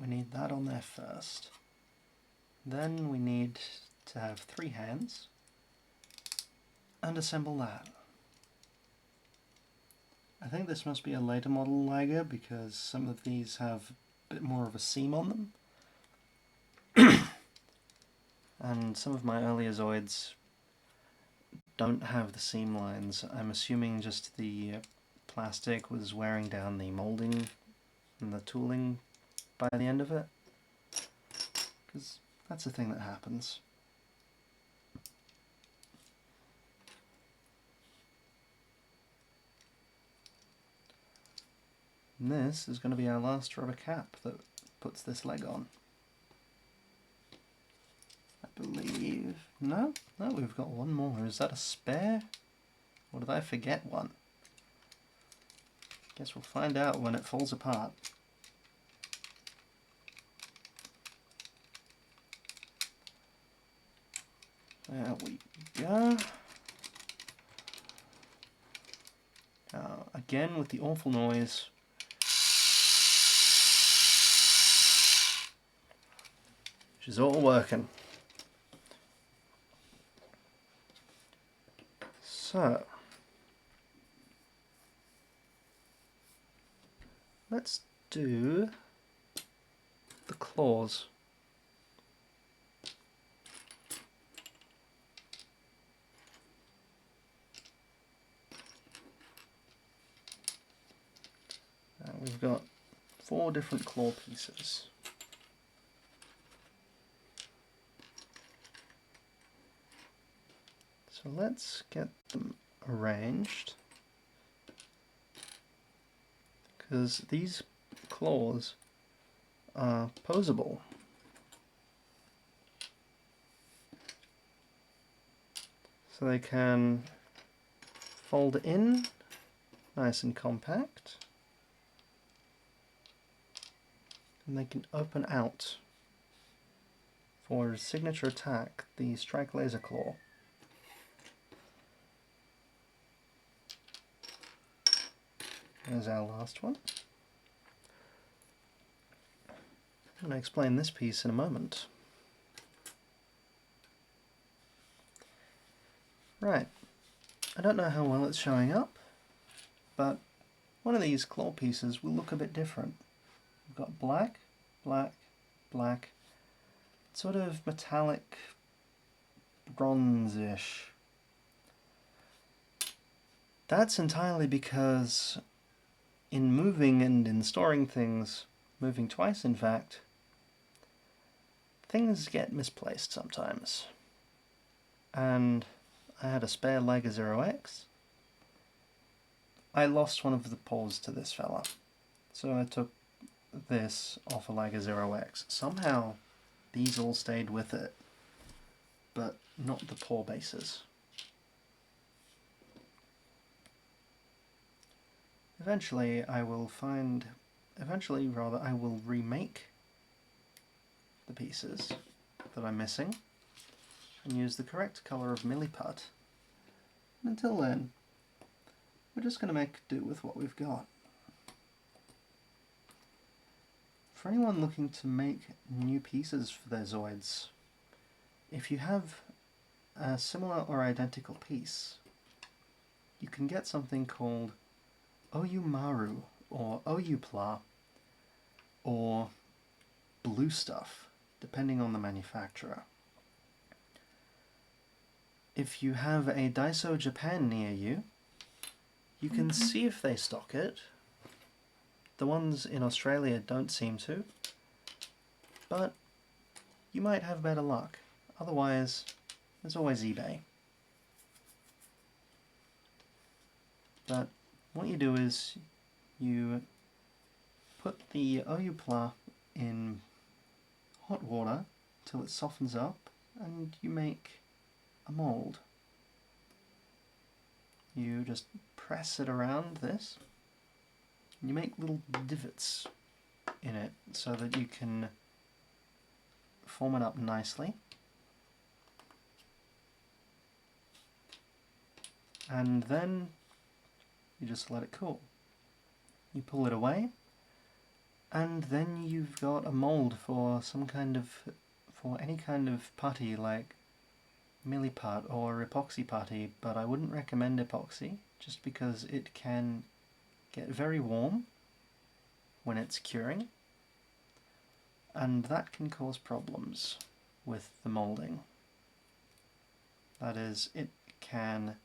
We need that on there first. Then we need to have 3 hands and assemble that. I think this must be a later model Liger because some of these have a bit more of a seam on them. And some of my earlier Zoids don't have the seam lines. I'm assuming just the plastic was wearing down the moulding and the tooling by the end of it, because that's a thing that happens. And this is going to be our last rubber cap that puts this leg on. I believe... No, we've got one more. Is that a spare? Or did I forget one? Guess we'll find out when it falls apart. There we go. Again with the awful noise. Which is all working. So, let's do the claws. We've got 4 different claw pieces. So let's get them arranged, because these claws are posable. So they can fold in nice and compact, and they can open out for signature attack, the Strike Laser Claw. There's our last one. I'm going to explain this piece in a moment. Right, I don't know how well it's showing up, but one of these claw pieces will look a bit different. We've got black, black, black, sort of metallic bronze-ish. That's entirely because in moving and in storing things, moving twice in fact, things get misplaced sometimes. And I had a spare Liger Zero X, I lost one of the paws to this fella. So I took this off a Liger Zero X. Somehow these all stayed with it, but not the paw bases. Eventually I will remake the pieces that I'm missing and use the correct colour of milliput. And until then, we're just going to make do with what we've got. For anyone looking to make new pieces for their Zoids, if you have a similar or identical piece, you can get something called Oyumaru, or Oyupla, or blue stuff, depending on the manufacturer. If you have a Daiso Japan near you, you can see if they stock it. The ones in Australia don't seem to, but you might have better luck. Otherwise, there's always eBay. But what you do is you put the Oyupla in hot water till it softens up, and you make a mould. You just press it around this. You make little divots in it so that you can form it up nicely. And then you just let it cool. You pull it away, and then you've got a mould for any kind of putty like milliput or epoxy putty, but I wouldn't recommend epoxy just because it can get very warm when it's curing, and that can cause problems with the moulding. That is, it can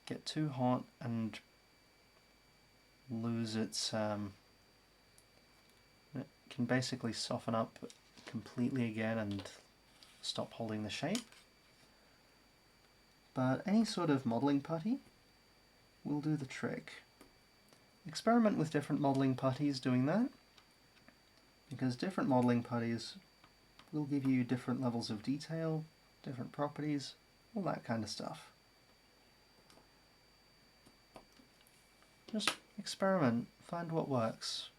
get too hot and lose its it can basically soften up completely again and stop holding the shape. But any sort of modelling putty will do the trick. Experiment with different modelling putties doing that, because different modelling putties will give you different levels of detail, different properties, all that kind of stuff. Just experiment, find what works.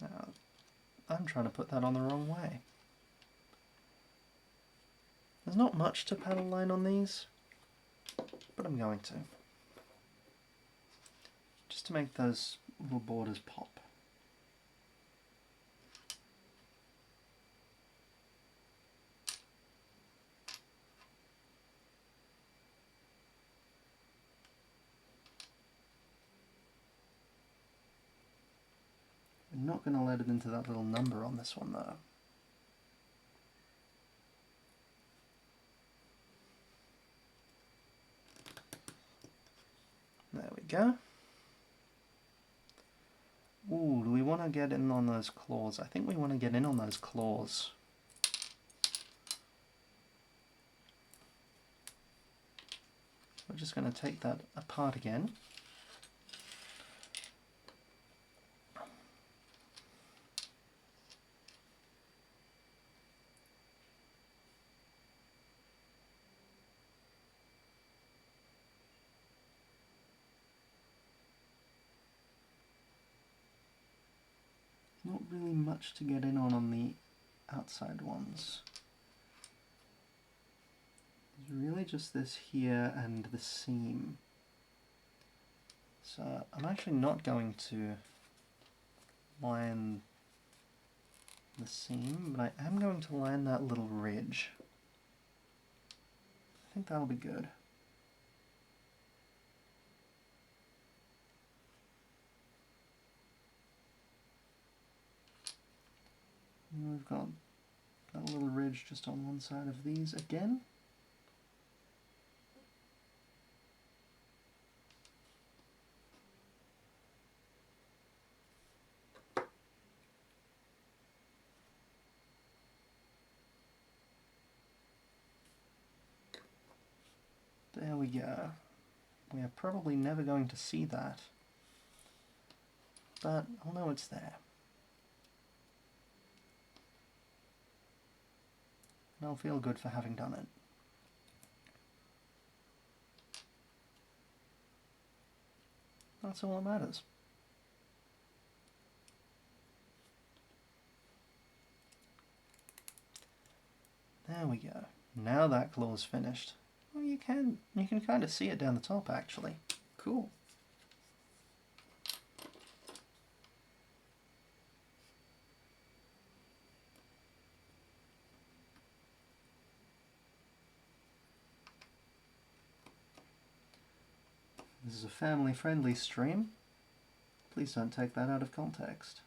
Now, I'm trying to put that on the wrong way. There's not much to paddle line on these, but I'm going to. Just to make those little borders pop. I'm not going to let it into that little number on this one though. There we go. Ooh, do we want to get in on those claws? I think we want to get in on those claws. We're just going to take that apart again. Not really much to get in on the outside ones. There's really just this here and the seam. So I'm actually not going to line the seam, but I am going to line that little ridge. I think that'll be good. And we've got that little ridge just on one side of these again. There we go. We are probably never going to see that, but I'll know it's there. And I'll feel good for having done it. That's all that matters. There we go. Now that claw's finished. Well, you can kind of see it down the top actually. Cool. This is a family-friendly stream. Please don't take that out of context.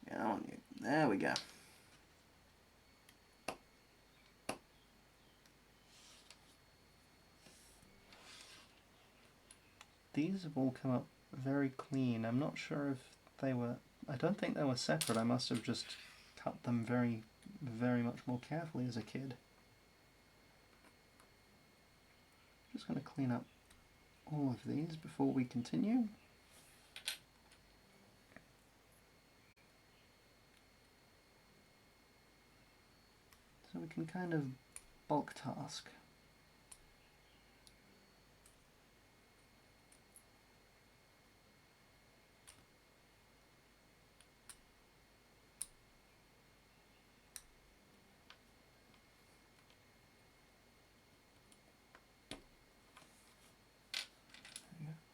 Get on you. There we go. These have all come up very clean. I'm not sure if they were... I don't think they were separate. I must have just cut them very, very much more carefully as a kid. Just going to clean up all of these before we continue. So we can kind of bulk task.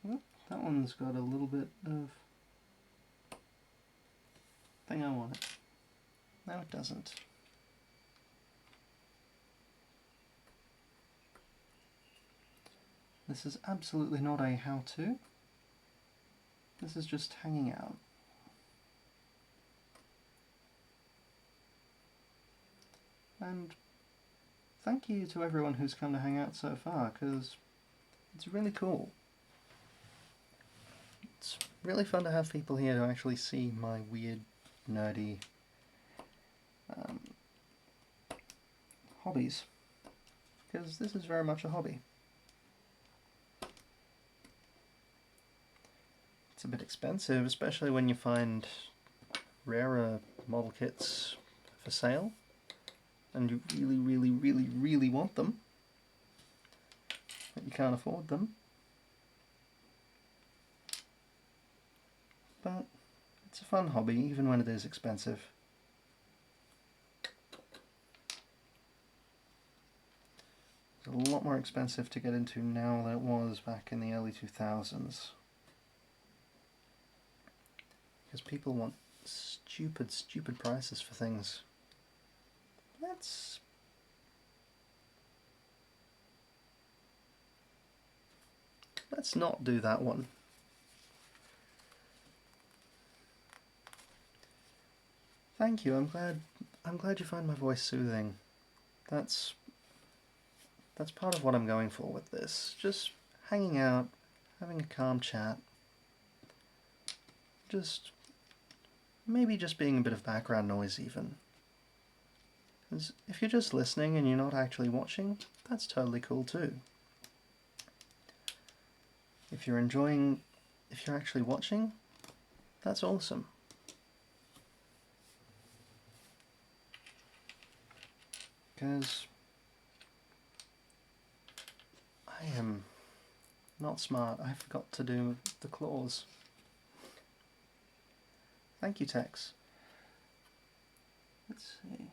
Oh, that one's got a little bit of thing I want it. No, it doesn't. This is absolutely not a how-to. This is just hanging out. And thank you to everyone who's come to hang out so far, because it's really cool. It's really fun to have people here to actually see my weird, nerdy hobbies, because this is very much a hobby. It's a bit expensive, especially when you find rarer model kits for sale and you really, really, really, really want them, but you can't afford them. But it's a fun hobby, even when it is expensive. It's a lot more expensive to get into now than it was back in the early 2000s. Because people want stupid, stupid prices for things. Let's not do that one. Thank you. I'm glad you find my voice soothing. That's part of what I'm going for with this. Just hanging out, having a calm chat. Maybe just being a bit of background noise even. 'Cause if you're just listening and you're not actually watching, that's totally cool too. If you're actually watching, that's awesome. Because I am not smart. I forgot to do the claws. Thank you, Tex. Let's see.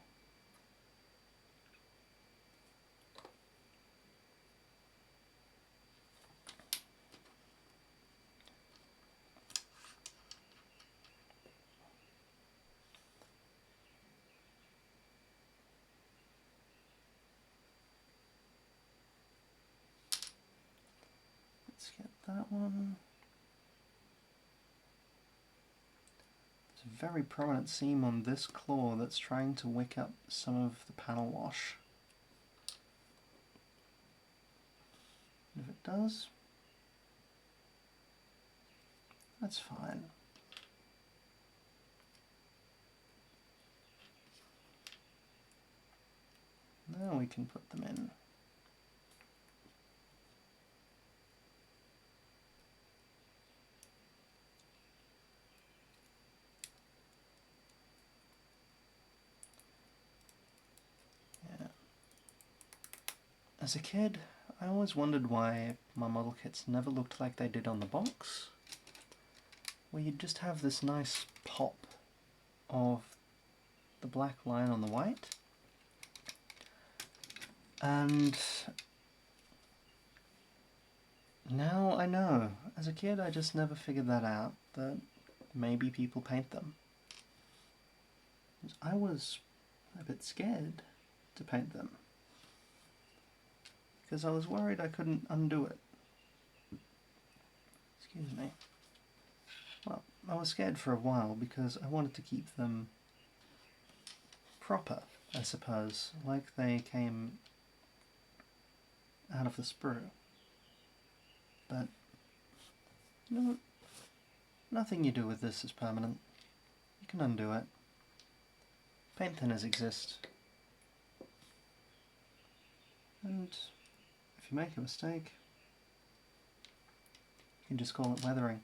Let's get that one. There's a very prominent seam on this claw that's trying to wick up some of the panel wash. it does. That's fine. Now we can put them in. Yeah. As a kid, I always wondered why my model kits never looked like they did on the box, where you'd just have this nice pop of the black line on the white, and now I know. As a kid I just never figured that out, that maybe people paint them. I was a bit scared to paint them, because I was worried I couldn't undo it. Excuse me. Well, I was scared for a while because I wanted to keep them proper, I suppose, like they came out of the sprue. But, you know, nothing you do with this is permanent. You can undo it. Paint thinners exist. And if you make a mistake, you can just call it weathering.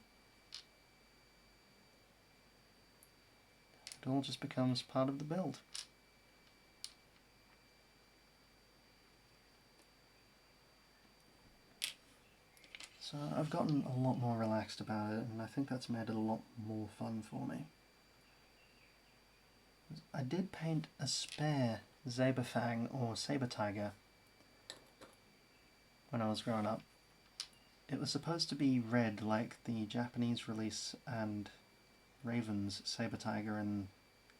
It all just becomes part of the build. So I've gotten a lot more relaxed about it, and I think that's made it a lot more fun for me. I did paint a spare Zebrfang or saber tiger when I was growing up. It was supposed to be red like the Japanese release and Raven's saber tiger in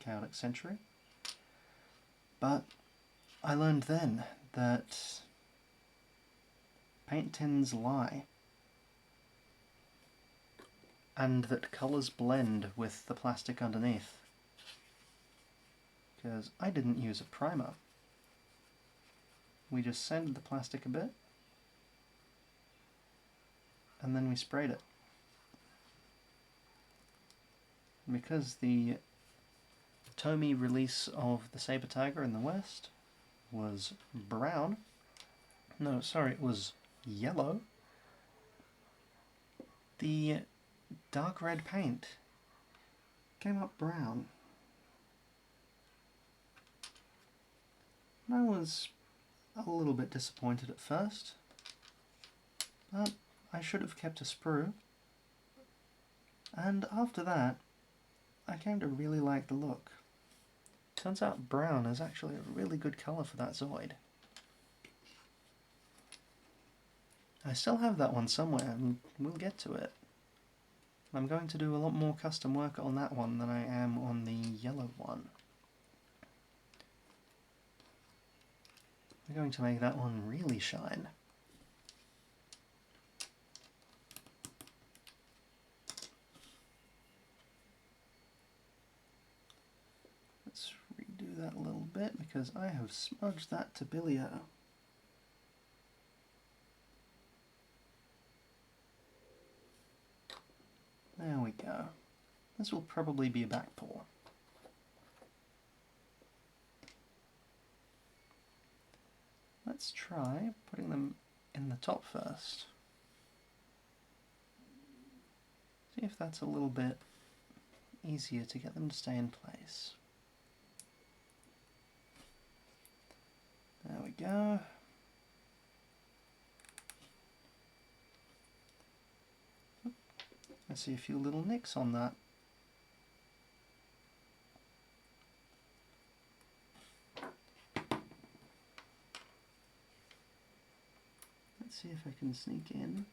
Chaotic Century, but I learned then that paint tins lie, and that colours blend with the plastic underneath, because I didn't use a primer. We just sanded the plastic a bit, and then we sprayed it. And because the Tomy release of the Saber Tiger in the West was brown, no, sorry, it was yellow, the dark red paint came up brown. And I was a little bit disappointed at first, but I should have kept a sprue, and after that I came to really like the look. Turns out brown is actually a really good colour for that Zoid. I still have that one somewhere, and we'll get to it. I'm going to do a lot more custom work on that one than I am on the yellow one. We're going to make that one really shine. Let's redo that a little bit because I have smudged that to Bilio. There we go. This will probably be a back paw. Let's try putting them in the top first. See if that's a little bit easier to get them to stay in place. There we go. I see a few little nicks on that. Let's see if I can sneak in.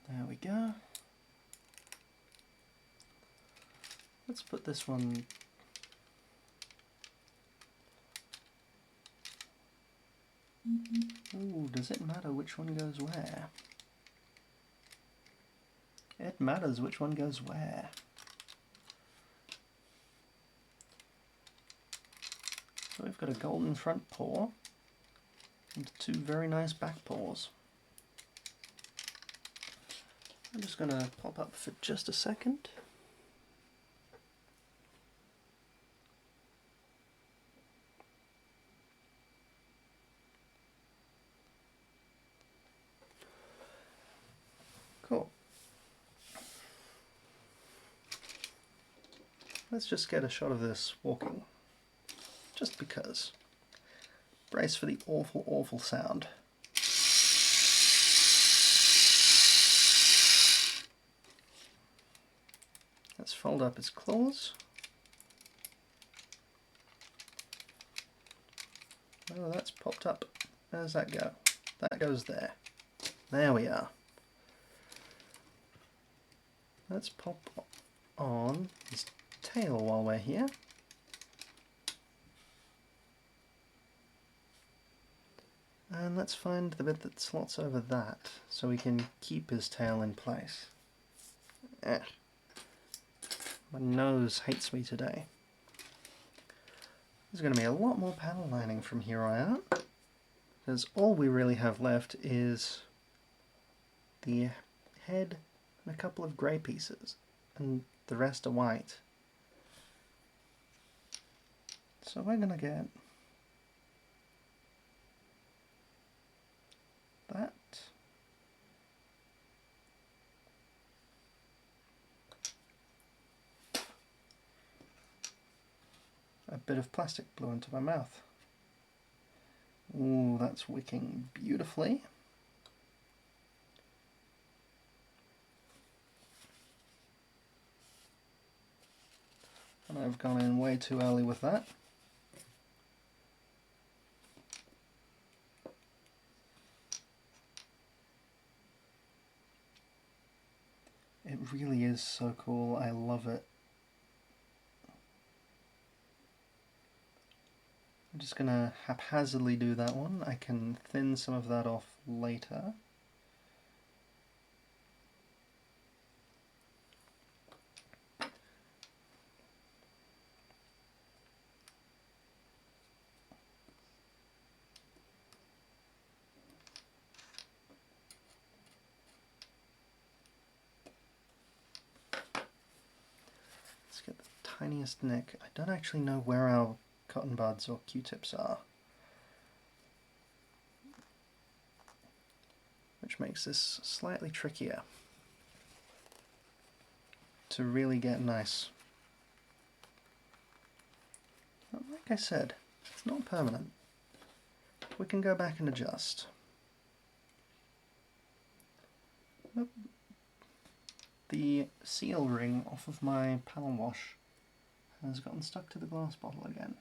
There we go. Let's put this one does it matter which one goes where? It matters which one goes where. So we've got a golden front paw and two very nice back paws. I'm just going to pop up for just a second. Cool. Let's just get a shot of this walking. Just because. Brace for the awful, awful sound. Let's fold up its claws. Oh, that's popped up. Where does that go? That goes there. There we are. Let's pop on his tail while we're here. And let's find the bit that slots over that so we can keep his tail in place. My nose hates me today. There's going to be a lot more panel lining from here on out, because all we really have left is the head and a couple of grey pieces, and the rest are white. So we're going to get that. A bit of plastic blew into my mouth. Ooh, that's wicking beautifully. And I've gone in way too early with that. It really is so cool, I love it. I'm just going to haphazardly do that one. I can thin some of that off later. Let's get the tiniest neck. I don't actually know where our cotton buds or Q-tips are, which makes this slightly trickier to really get nice. But like I said, it's not permanent. We can go back and adjust. Oop. The seal ring off of my panel wash has gotten stuck to the glass bottle again.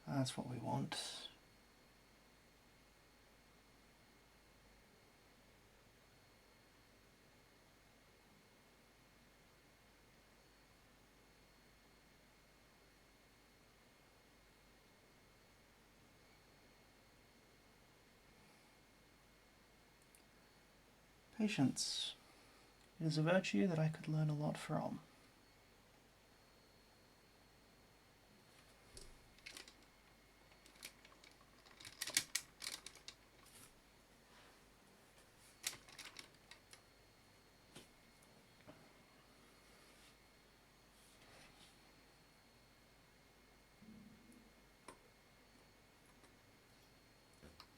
That's what we want. Patience. It is a virtue that I could learn a lot from.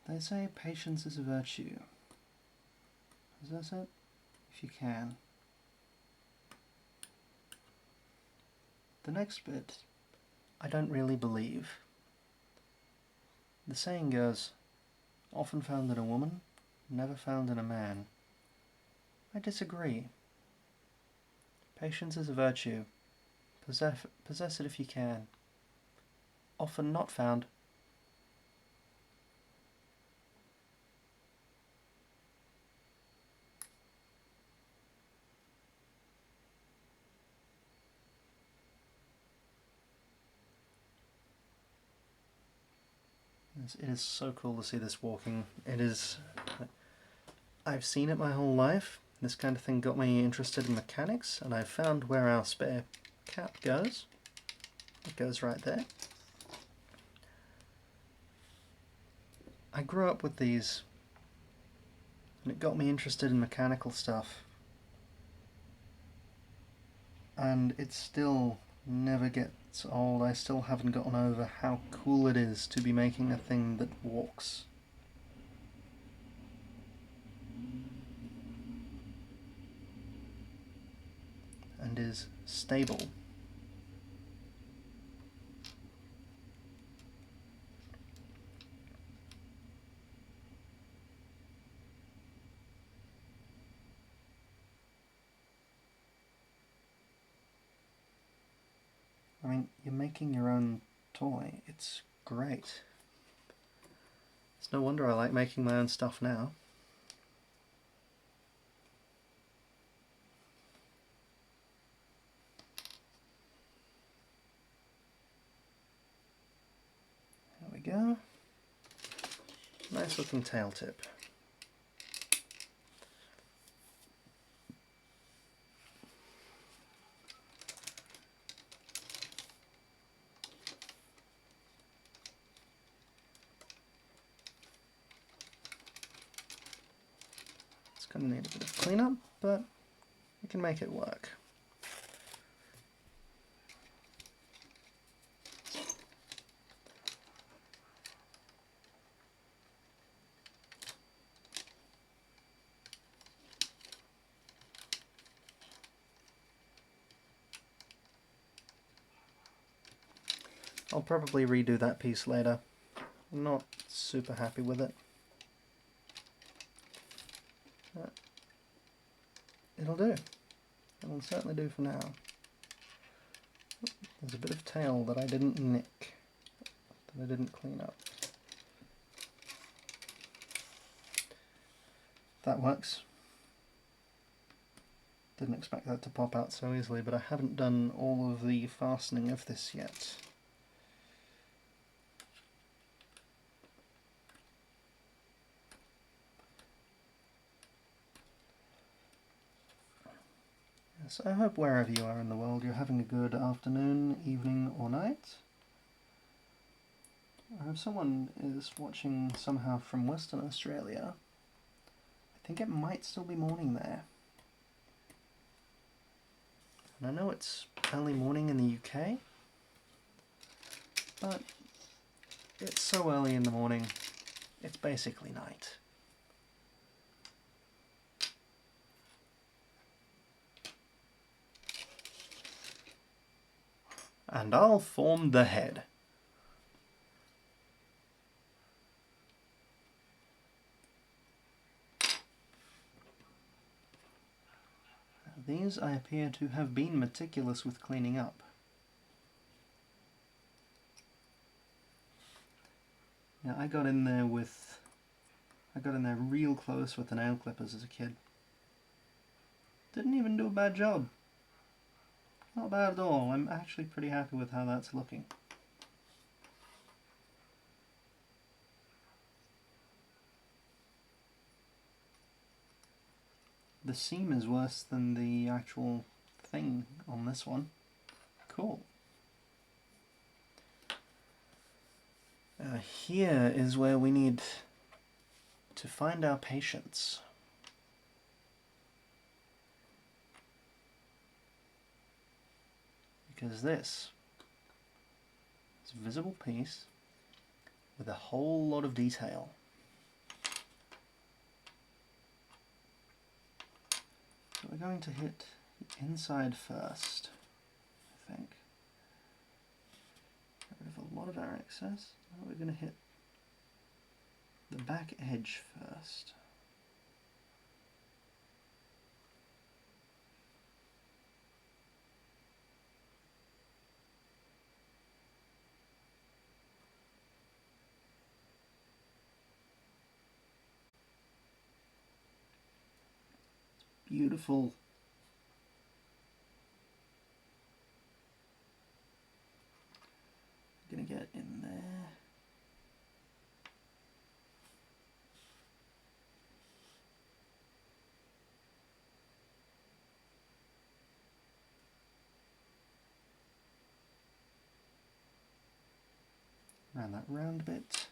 They say patience is a virtue. Possess it if you can. The next bit, I don't really believe. The saying goes, often found in a woman, never found in a man. I disagree. Patience is a virtue. Possess it if you can. Often not found. It is so cool to see this walking. It is... I've seen it my whole life. This kind of thing got me interested in mechanics, and I found where our spare cap goes. It goes right there. I grew up with these, and it got me interested in mechanical stuff. And it still never gets old. I still haven't gotten over how cool it is to be making a thing that walks. And is stable. I mean, you're making your own toy. It's great. It's no wonder I like making my own stuff now. There we go. Nice looking tail tip. It's going to need a bit of cleanup, but we can make it work. I'll probably redo that piece later. I'm not super happy with it. But it'll do. It'll certainly do for now. There's a bit of tail that I didn't nick, that I didn't clean up. That works. Didn't expect that to pop out so easily, but I haven't done all of the fastening of this yet. Yes, I hope wherever you are in the world you're having a good afternoon, evening or night. I hope someone is watching somehow from Western Australia. I think it might still be morning there. And I know it's early morning in the UK, but it's so early in the morning, it's basically night. And I'll form the head. These I appear to have been meticulous with cleaning up. Now I got in there real close with the nail clippers as a kid. Didn't even do a bad job. Not bad at all. I'm actually pretty happy with how that's looking. The seam is worse than the actual thing on this one. Cool. Here is where we need to find our patients. Because this is a visible piece with a whole lot of detail. So we're going to hit the inside first, I think. Get rid of a lot of our excess. Now we're going to hit the back edge first. Beautiful. Gonna get in there. around that round bit.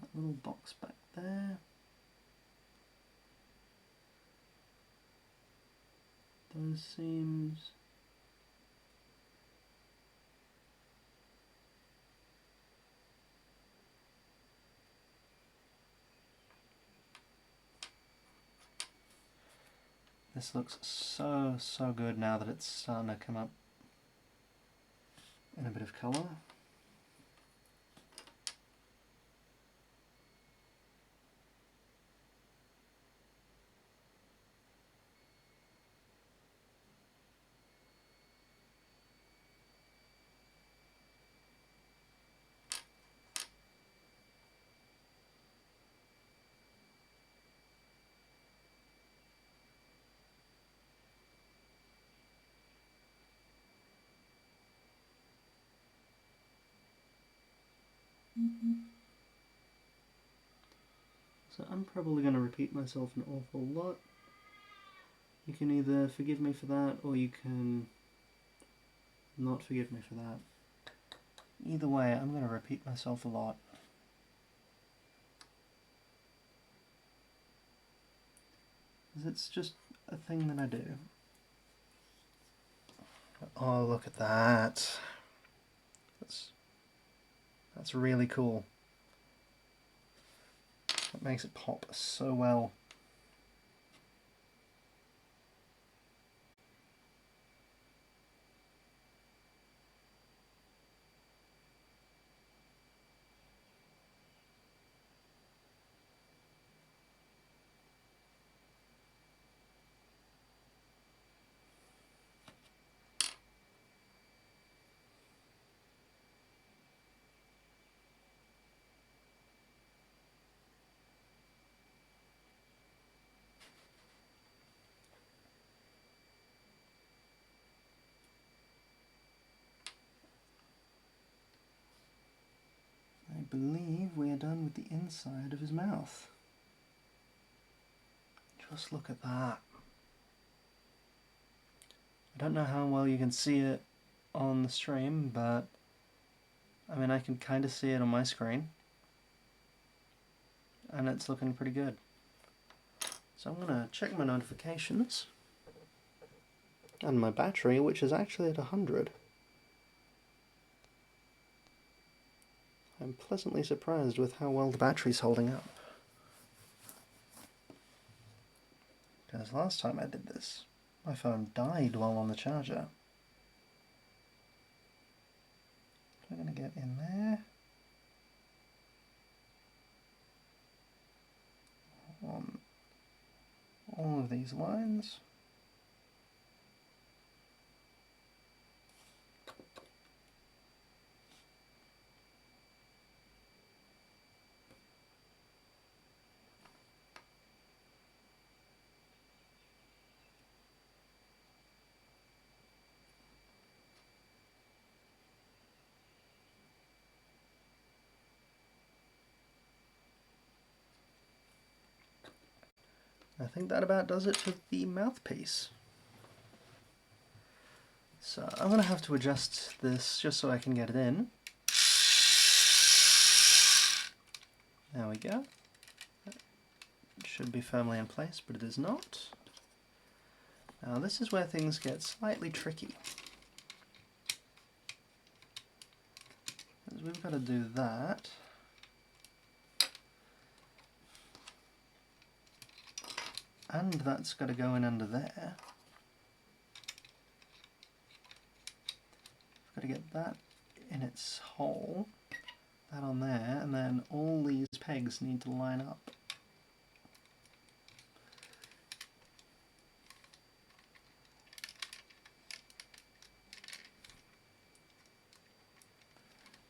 That little box back there. Those seams. This looks so good now that it's starting to come up in a bit of colour. So I'm probably going to repeat myself an awful lot. You can either forgive me for that, or you can not forgive me for that. Either way, I'm going to repeat myself a lot. Because it's just a thing that I do. Oh, look at that. That's really cool. That makes it pop so well. I believe we are done with the inside of his mouth. Just look at that. I don't know how well you can see it on the stream, but I mean, I can kind of see it on my screen. And it's looking pretty good. So I'm going to check my notifications. And my battery, which is actually at 100. I'm pleasantly surprised with how well the battery's holding up. Because last time I did this, my phone died while on the charger. We're going to get in there. On all of these lines. I think that about does it for the mouthpiece. So I'm going to have to adjust this just so I can get it in. There we go. It should be firmly in place, but it is not. Now this is where things get slightly tricky. Because we've got to do that. And that's got to go in under there. Got to get that in its hole, that on there, and then all these pegs need to line up.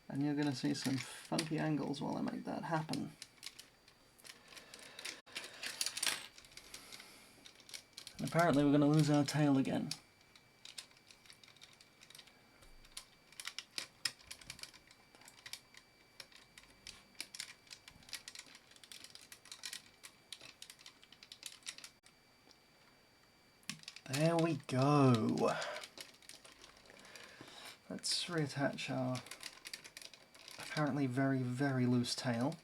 And you're going to see some funky angles while I make that happen. And apparently we're going to lose our tail again. There we go. let's reattach our apparently very, very loose tail.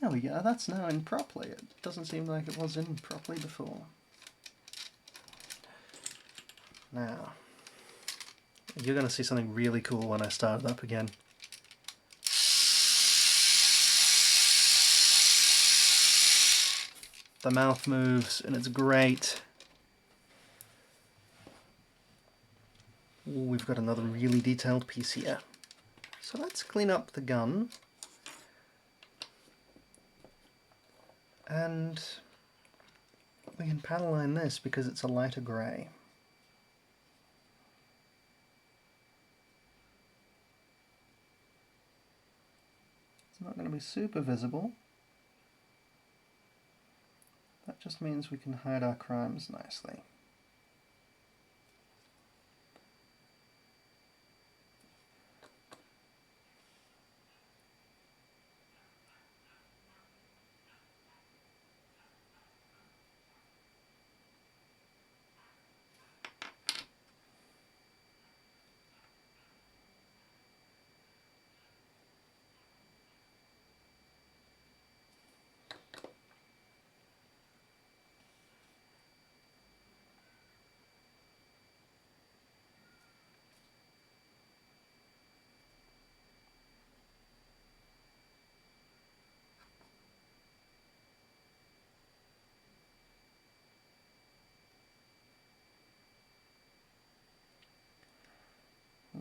There we go, that's now in properly. It doesn't seem like it was in properly before. Now, you're going to see something really cool when I start it up again. The mouth moves and it's great. Ooh, we've got another really detailed piece here. So let's clean up the gun. And we can panel line this because it's a lighter grey. It's not going to be super visible. That just means we can hide our crimes nicely.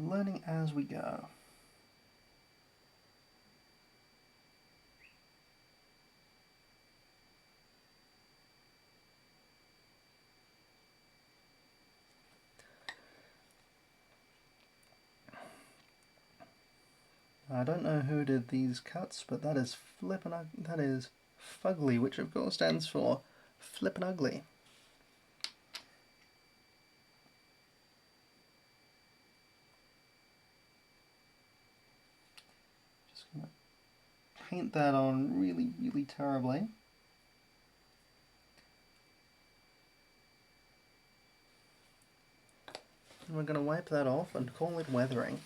Learning as we go. I don't know who did these cuts, but that is that is fugly, which of course stands for flippin' ugly. Just gonna paint that on really, really terribly. And we're going to wipe that off and call it weathering.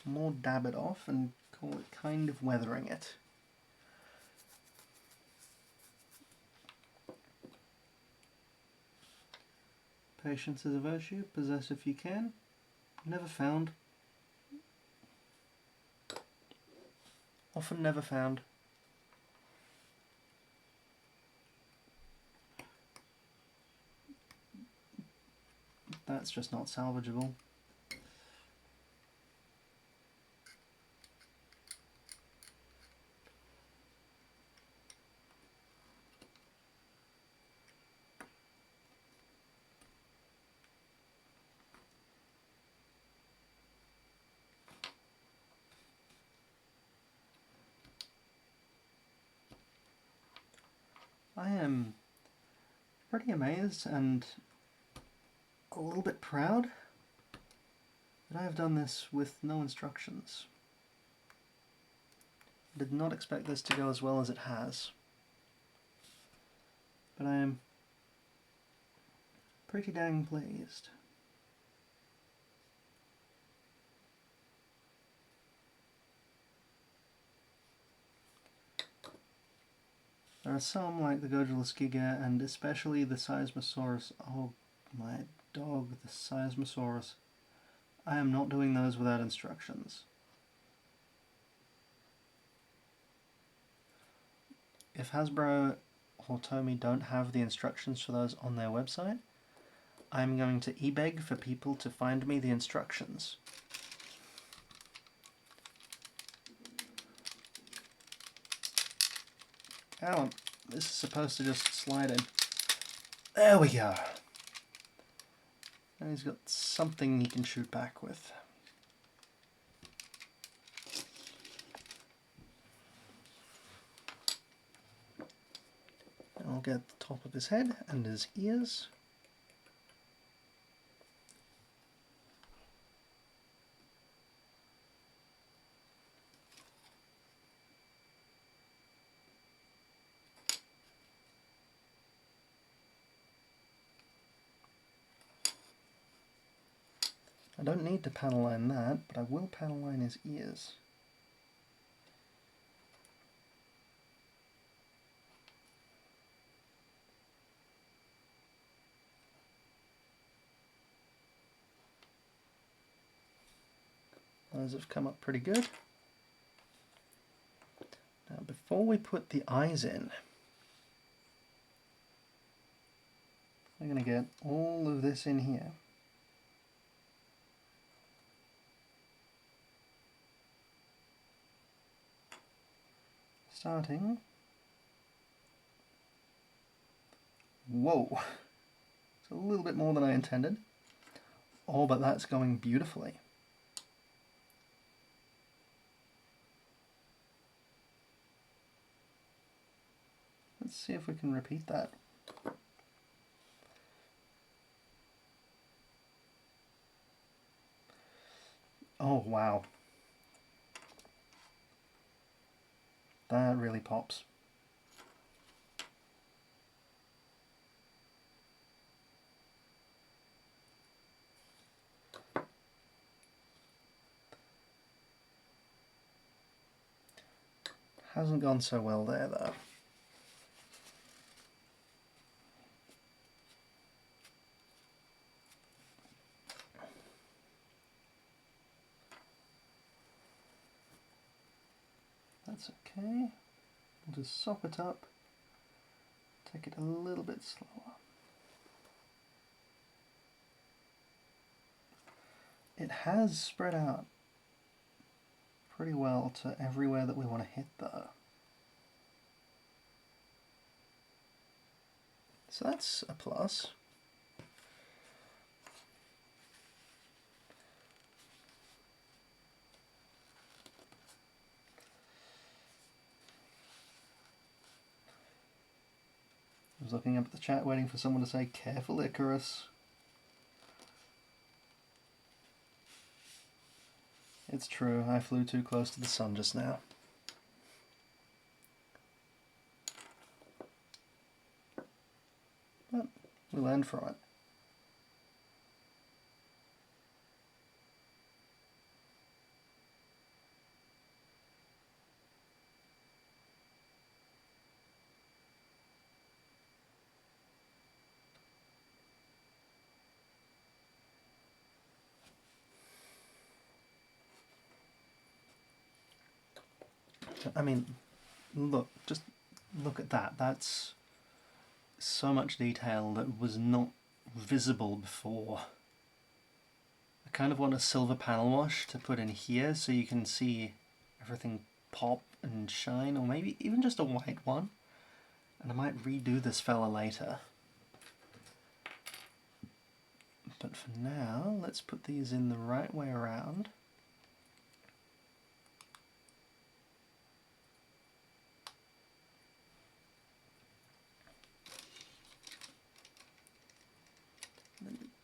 More dab it off and call it kind of weathering it. Patience is a virtue, possess if you can. Never found. Often never found. That's just not salvageable. I am pretty amazed and a little bit proud that I have done this with no instructions. I did not expect this to go as well as it has, but I am pretty dang pleased. There are some, like the Godulus giga and especially the Seismosaurus. Oh my dog, the Seismosaurus. I am not doing those without instructions. If Hasbro or Tomy don't have the instructions for those on their website, I'm going to e-beg for people to find me the instructions. Oh, this is supposed to just slide in. There we go. And he's got something he can shoot back with. I'll get the top of his head and his ears. I don't need to panel line that, but I will panel line his ears. Those have come up pretty good. Now before we put the eyes in, I'm going to get all of this in here. Starting. Whoa! It's a little bit more than I intended. Oh, but that's going beautifully. Let's see if we can repeat that. Oh, wow. That really pops. Hasn't gone so well there, though. That's okay. We'll just sop it up, take it a little bit slower. It has spread out pretty well to everywhere that we want to hit though. So that's a plus. I was looking up at the chat waiting for someone to say, "Careful, Icarus." It's true, I flew too close to the sun just now. But we learned from it. I mean, look, just look at that. That's so much detail that was not visible before. I kind of want a silver panel wash to put in here so you can see everything pop and shine, or maybe even just a white one. And I might redo this fella later. But for now, let's put these in the right way around.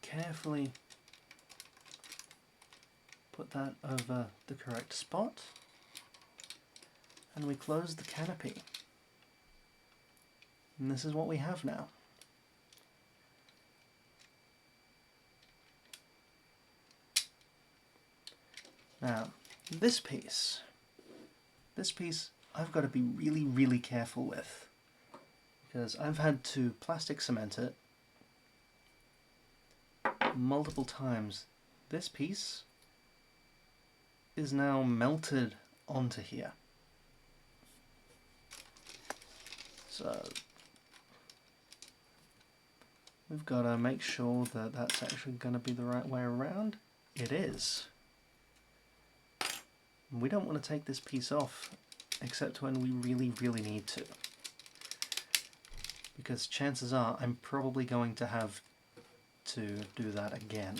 Carefully put that over the correct spot, and we close the canopy. And this is what we have now. Now, this piece I've got to be really, really careful with, because I've had to plastic cement it multiple times. This piece is now melted onto here. So we've got to make sure that that's actually going to be the right way around. It is. We don't want to take this piece off except when we really, really need to, because chances are I'm probably going to have to do that again.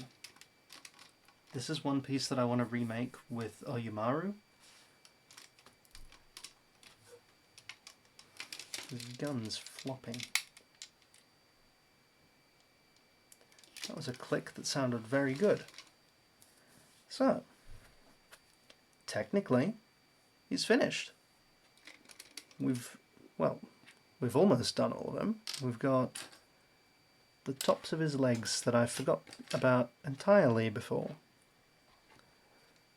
This is one piece that I want to remake with Oyumaru. His gun's flopping. That was a click that sounded very good. So, technically, he's finished. We've almost done all of them. We've got the tops of his legs that I forgot about entirely before.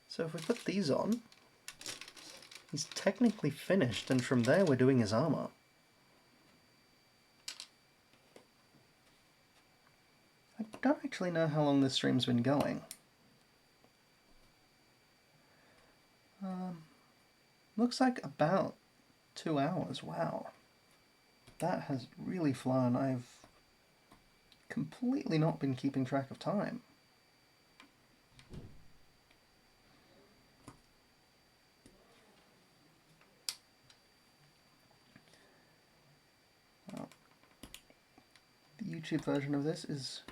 So if we put these on, he's technically finished, and from there we're doing his armor. I don't actually know how long this stream's been going. Looks like about 2 hours. Wow. That has really flown. I've completely not been keeping track of time. Well, the YouTube version of this is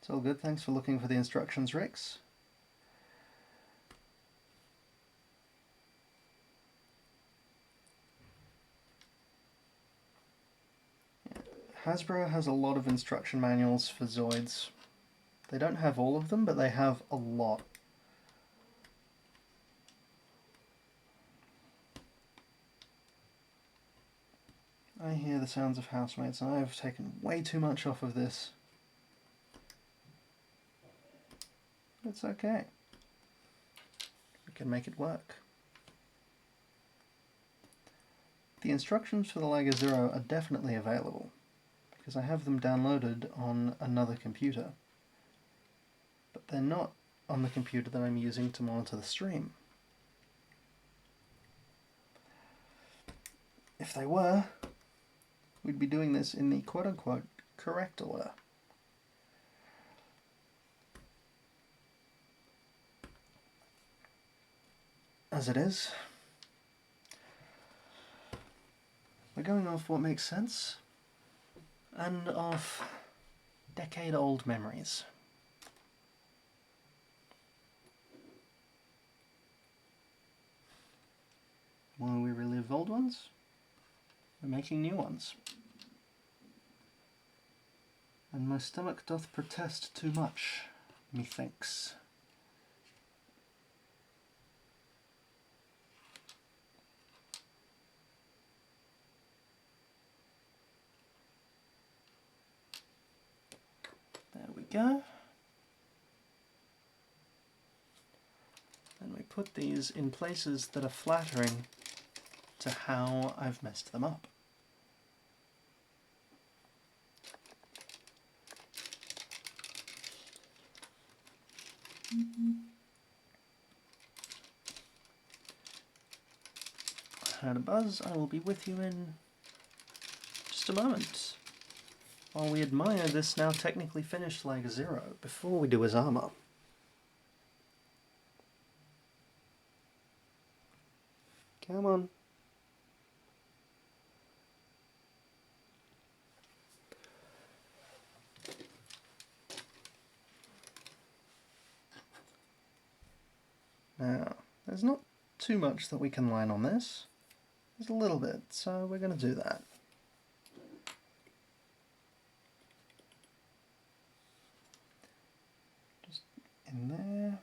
it's all good. Thanks for looking for the instructions, Rix. Hasbro has a lot of instruction manuals for Zoids. They don't have all of them, but they have a lot. I hear the sounds of housemates, and I've taken way too much off of this. It's okay. We can make it work. The instructions for the Liger Zero are definitely available, because I have them downloaded on another computer. But they're not on the computer that I'm using to monitor the stream. If they were, we'd be doing this in the quote-unquote correct order. As it is, we're going off what makes sense, and off decade-old memories. While we relive old ones, we're making new ones. And my stomach doth protest too much, methinks. There we go. And we put these in places that are flattering to how I've messed them up. I heard a buzz. I will be with you in just a moment, while we admire this now technically finished Liger Zero before we do his armor. Come on. Now, there's not too much that we can line on this. There's a little bit, so we're going to do that. Just in there.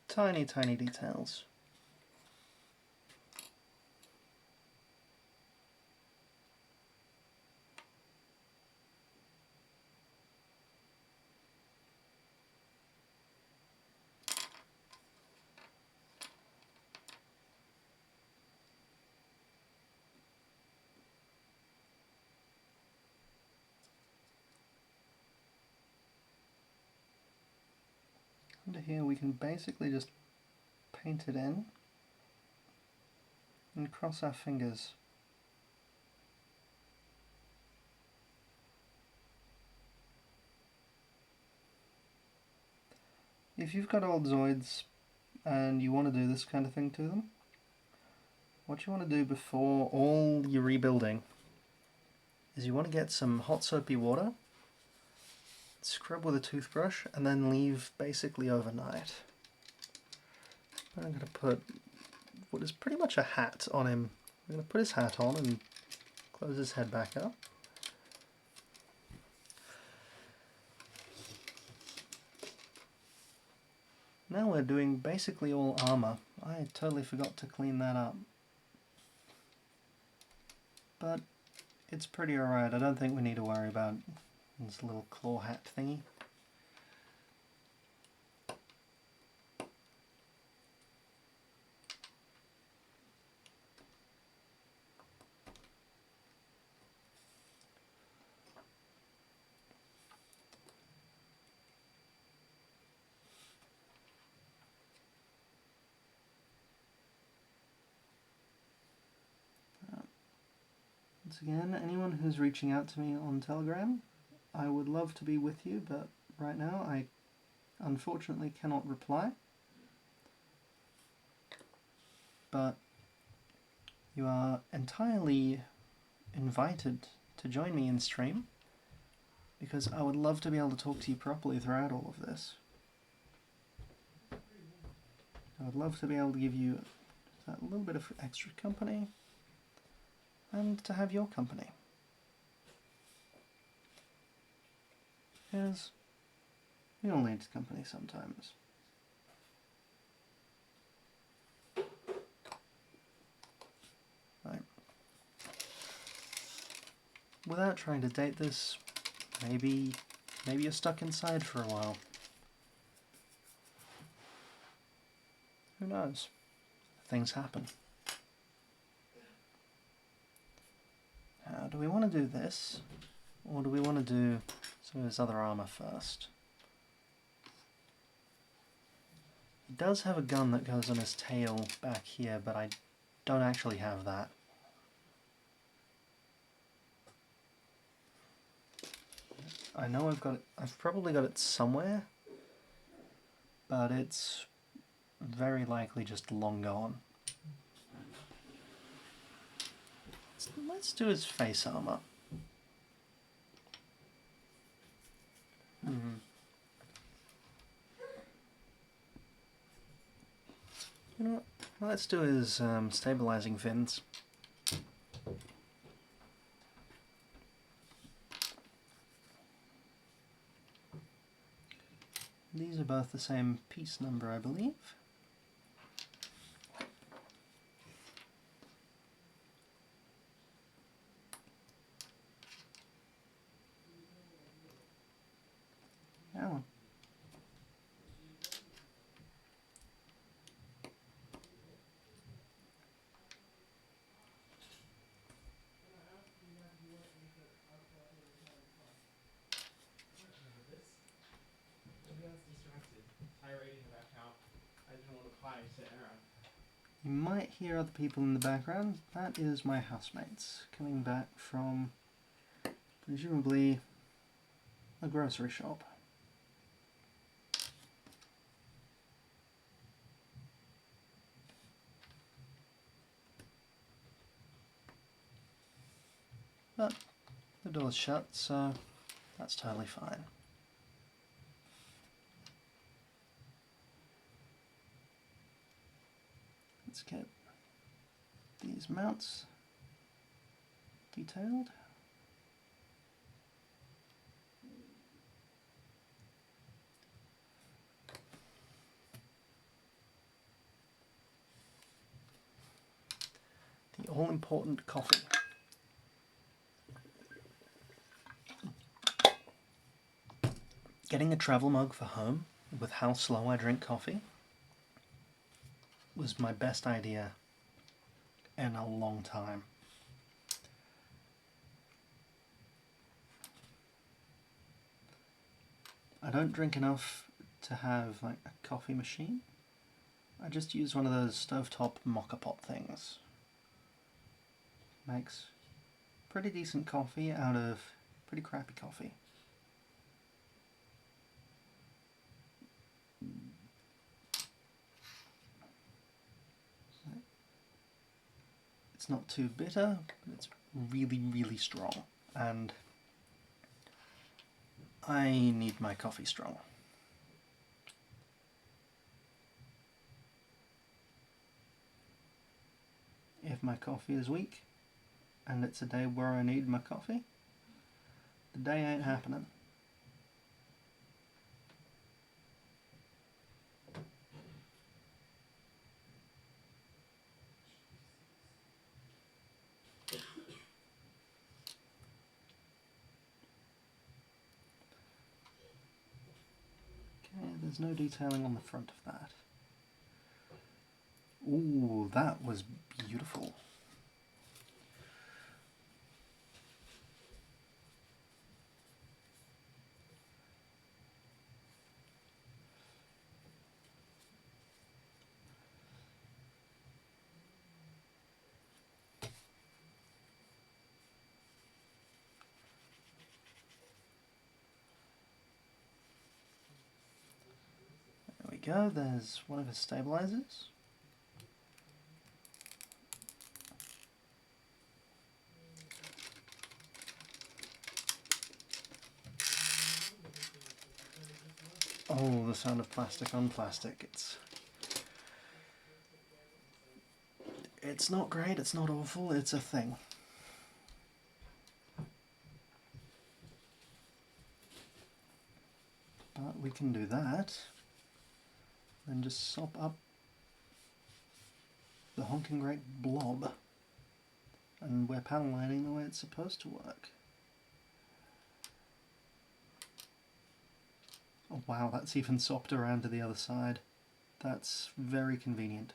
Tiny, tiny details. Under here we can basically just paint it in and cross our fingers. If you've got old Zoids and you want to do this kind of thing to them, what you want to do before all your rebuilding is you want to get some hot soapy water, scrub with a toothbrush, and then leave basically overnight. I'm going to put what is pretty much a hat on him. I'm going to put his hat on and close his head back up. Now we're doing basically all armor. I totally forgot to clean that up. But it's pretty alright. I don't think we need to worry about this little claw hat thingy. Once again, anyone who's reaching out to me on Telegram, I would love to be with you, but right now I unfortunately cannot reply. But you are entirely invited to join me in stream, because I would love to be able to talk to you properly throughout all of this. I would love to be able to give you that little bit of extra company, and to have your company. Because we all need company sometimes. Right. Without trying to date this, maybe you're stuck inside for a while. Who knows? Things happen. Do we want to do this, or do we want to do some of his other armor first? He does have a gun that goes on his tail back here, but I don't actually have that. I know I've probably got it somewhere, but it's very likely just long gone. Let's do his face armor. You know what? Let's do his stabilizing fins. These are both the same piece number, I believe. Alan. You might hear other people in the background. That is my housemates coming back from presumably a grocery shop. But the door's shut, so that's totally fine. Let's get these mounts detailed. The all-important coffee. Getting a travel mug for home, with how slow I drink coffee, was my best idea in a long time. I don't drink enough to have like a coffee machine. I just use one of those stovetop mocha pot things. Makes pretty decent coffee out of pretty crappy coffee. It's not too bitter, but it's really, really strong. And I need my coffee strong. If my coffee is weak, and it's a day where I need my coffee, the day ain't happening. Okay, there's no detailing on the front of that. Ooh, that was beautiful. There we go, there's one of his stabilizers. Oh, the sound of plastic on plastic. It's not great, it's not awful, it's a thing. But we can do that, then just sop up the honking great blob, and we're panel lining the way it's supposed to work. Oh wow, that's even sopped around to the other side. That's very convenient.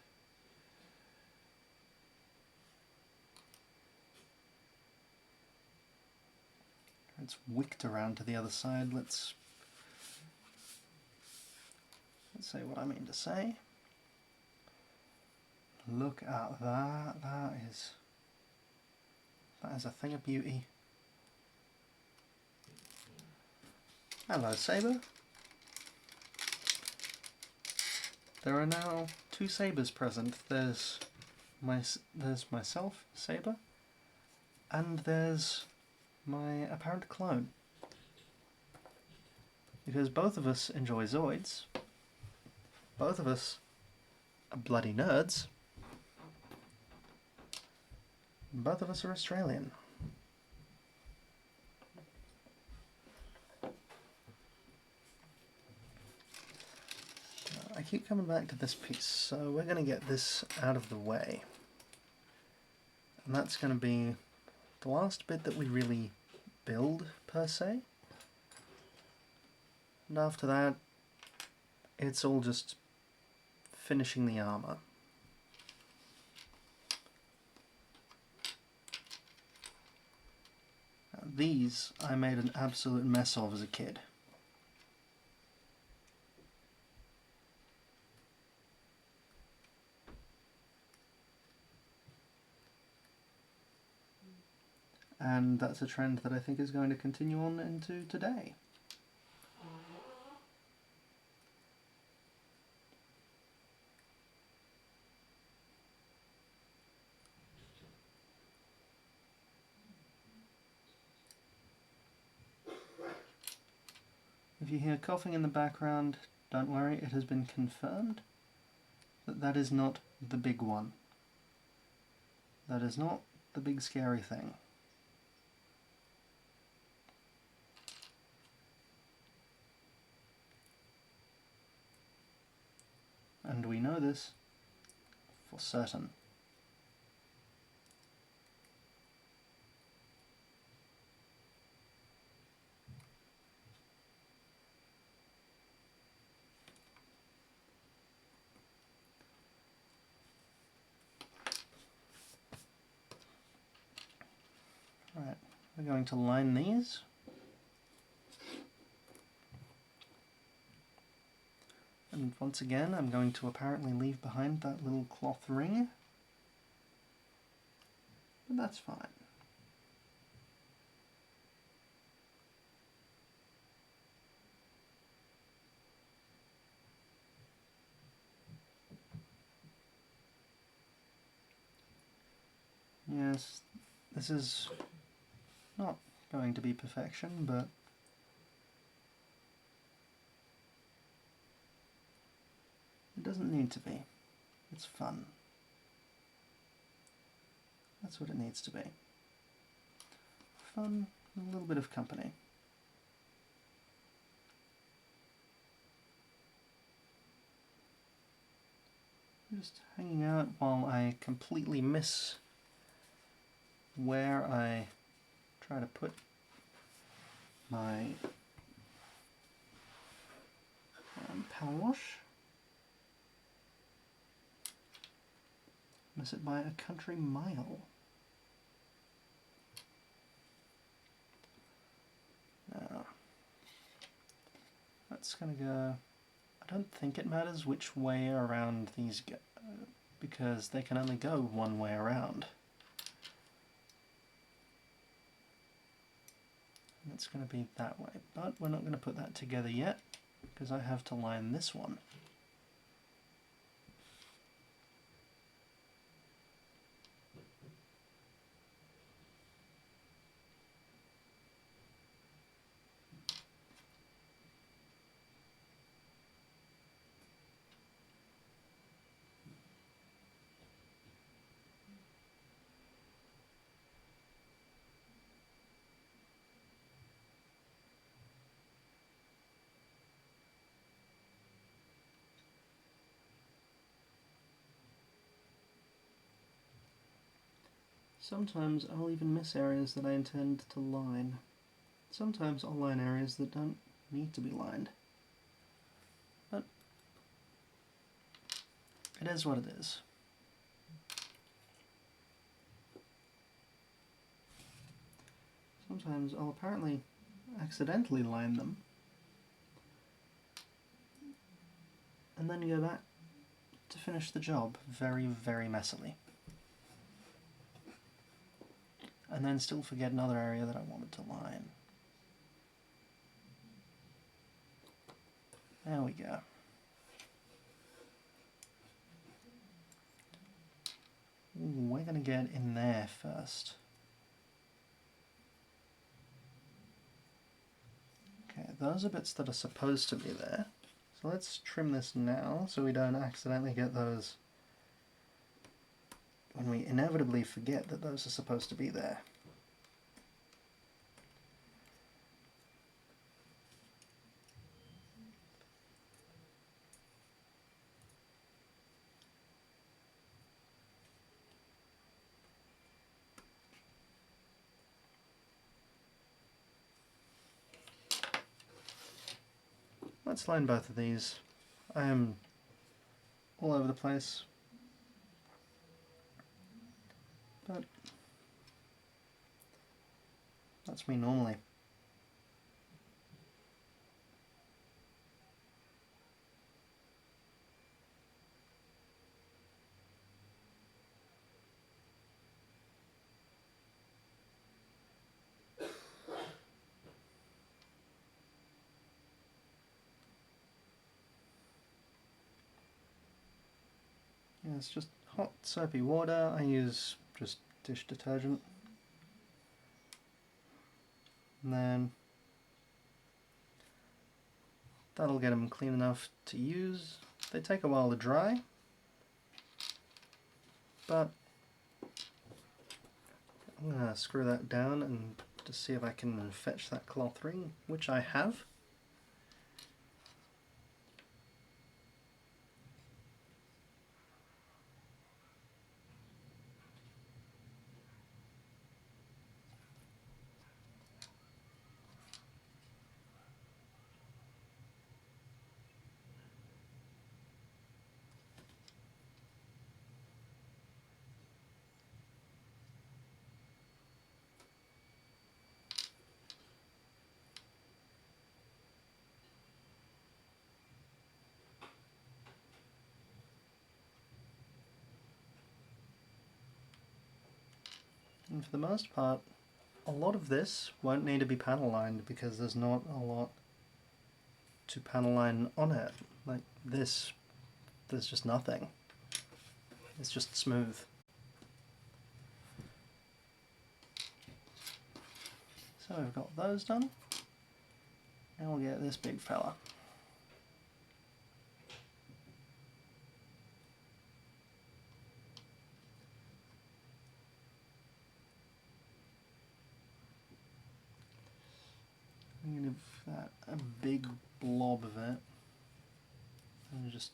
It's wicked around to the other side. Let's say what I mean to say. Look at that. That is a thing of beauty. Hello, Sabre. There are now two Sabres present. There's myself, Sabre, and there's my apparent clone. Because both of us enjoy Zoids, both of us are bloody nerds, both of us are Australian. I keep coming back to this piece, so we're going to get this out of the way. And that's going to be the last bit that we really build, per se. And after that, it's all just finishing the armour. Now, these I made an absolute mess of as a kid. And that's a trend that I think is going to continue on into today. If you hear coughing in the background, don't worry, it has been confirmed that that is not the big one. That is not the big scary thing. And we know this for certain. Right, we're going to line these. And once again, I'm going to apparently leave behind that little cloth ring. But that's fine. Yes, this is not going to be perfection, but it doesn't need to be. It's fun. That's what it needs to be. Fun and a little bit of company. Just hanging out while I completely miss where I try to put my power wash. Miss it by a country mile. Now, that's gonna go. I don't think it matters which way around these go, because they can only go one way around. And it's going to be that way, but we're not going to put that together yet, because I have to line this one. Sometimes I'll even miss areas that I intend to line. Sometimes I'll line areas that don't need to be lined. But it is what it is. Sometimes I'll apparently accidentally line them and then go back to finish the job very, very messily. And then still forget another area that I wanted to line. There we go. Ooh, we're going to get in there first. Okay, those are bits that are supposed to be there. So let's trim this now so we don't accidentally get those when we inevitably forget that those are supposed to be there. Let's line both of these. I am all over the place, but that's me normally. Yeah, it's just hot soapy water. I use just dish detergent. And then that'll get them clean enough to use. They take a while to dry, but I'm going to screw that down and to see if I can fetch that cloth ring, which I have. And for the most part, a lot of this won't need to be panel lined because there's not a lot to panel line on it. Like this, there's just nothing. It's just smooth. So we've got those done. Now we'll get this big fella. I'm going to give that a big blob of it. And just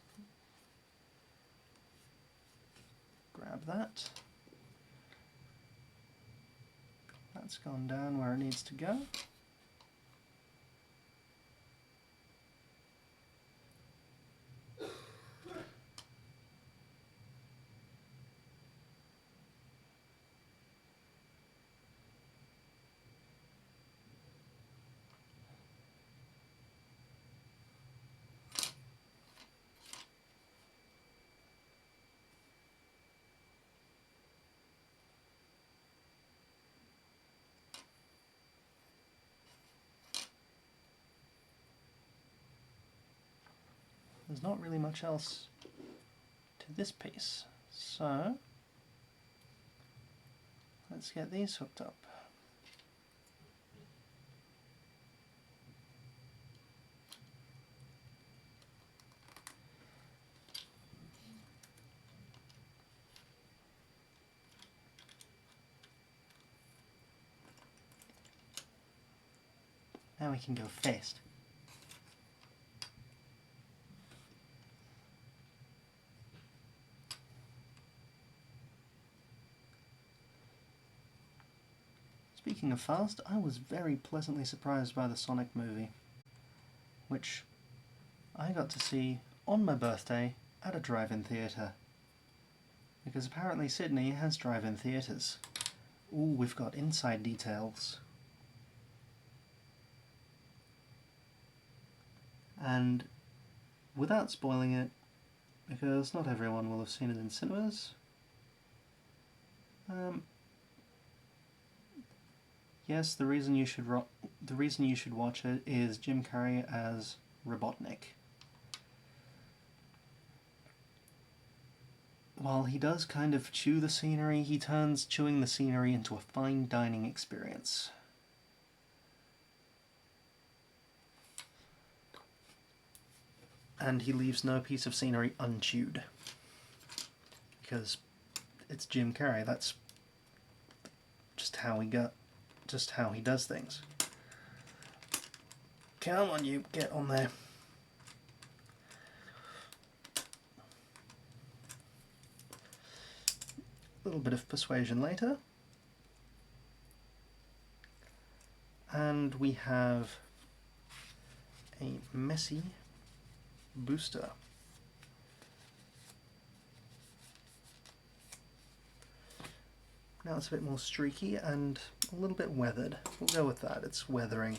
grab that. That's gone down where it needs to go. There's not really much else to this piece, so let's get these hooked up. Now we can go fast. Speaking of fast, I was very pleasantly surprised by the Sonic movie, which I got to see on my birthday at a drive-in theatre. Because apparently Sydney has drive-in theatres. Ooh, we've got inside details. And without spoiling it, because not everyone will have seen it in cinemas, yes, the reason you should watch it is Jim Carrey as Robotnik. While he does kind of chew the scenery, he turns chewing the scenery into a fine dining experience. And he leaves no piece of scenery unchewed. Because it's Jim Carrey, that's just how he does things. Come on, you, get on there. A little bit of persuasion later. And we have a messy booster. Now it's a bit more streaky and a little bit weathered. We'll go with that. It's weathering.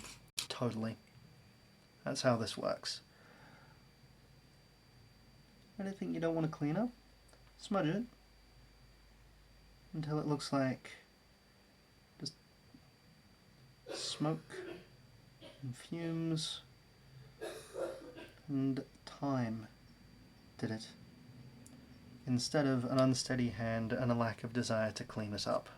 Totally. That's how this works. Anything you don't want to clean up, smudge it until it looks like just smoke and fumes and time did it, instead of an unsteady hand and a lack of desire to clean it up.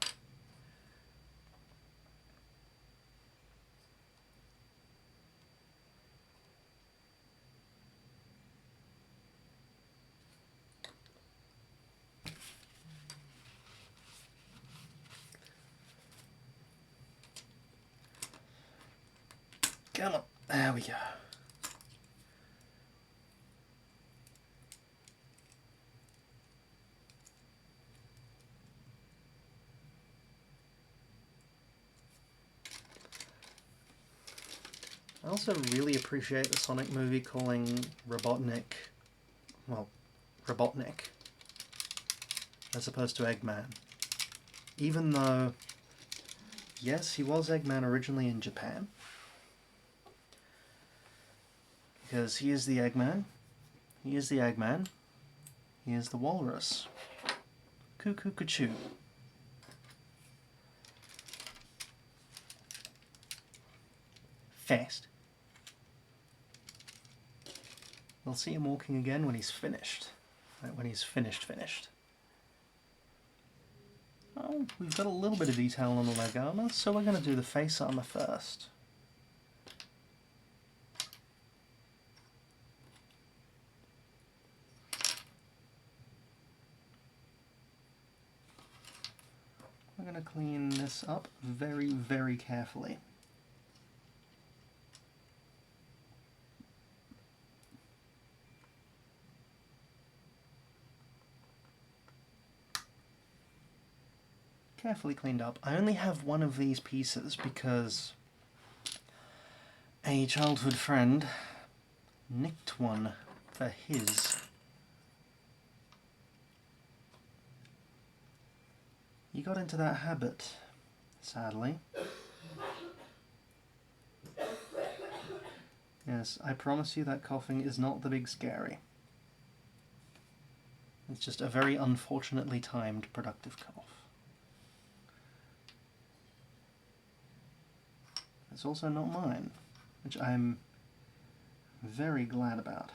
Come on, there we go. I also really appreciate the Sonic movie calling Robotnik, well, Robotnik, as opposed to Eggman. Even though, yes, he was Eggman originally in Japan, because he is the Eggman, he is the Eggman, he is the Walrus. Cuckoo Cuckoo. Fast. We'll see him walking again when he's finished. Right, when he's finished. Oh, Well, we've got a little bit of detail on the leg armour, so we're going to do the face armour first. We're going to clean this up very, very carefully. Carefully cleaned up. I only have one of these pieces because a childhood friend nicked one for his. He got into that habit, sadly. Yes, I promise you that coughing is not the big scary. It's just a very unfortunately timed productive cough. It's also not mine, which I'm very glad about.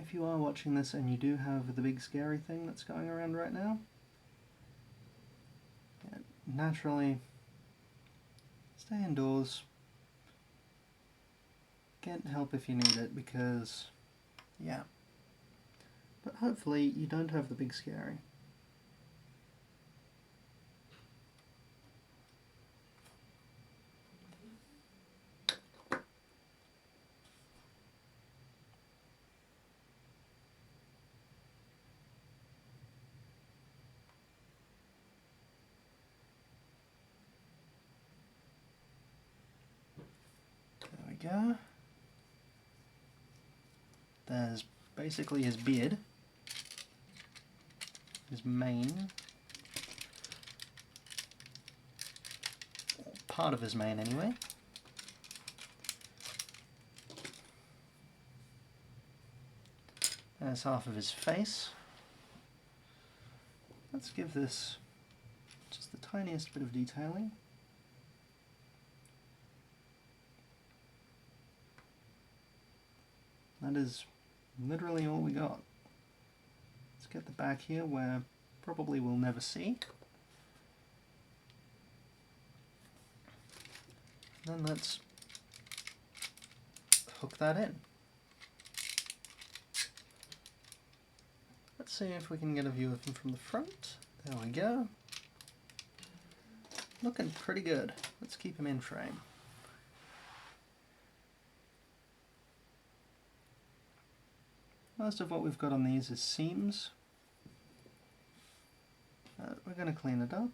If you are watching this and you do have the big scary thing that's going around right now, yeah, naturally stay indoors. Get help if you need it, because, yeah. But hopefully you don't have the big scary. There we go. There's basically his beard, his mane, or part of his mane anyway. There's half of his face. Let's give this just the tiniest bit of detailing. That is literally all we got. Let's get the back here where probably we'll never see. Then let's hook that in. Let's see if we can get a view of him from the front. There we go. Looking pretty good. Let's keep him in frame. Most of what we've got on these is seams. We're going to clean it up.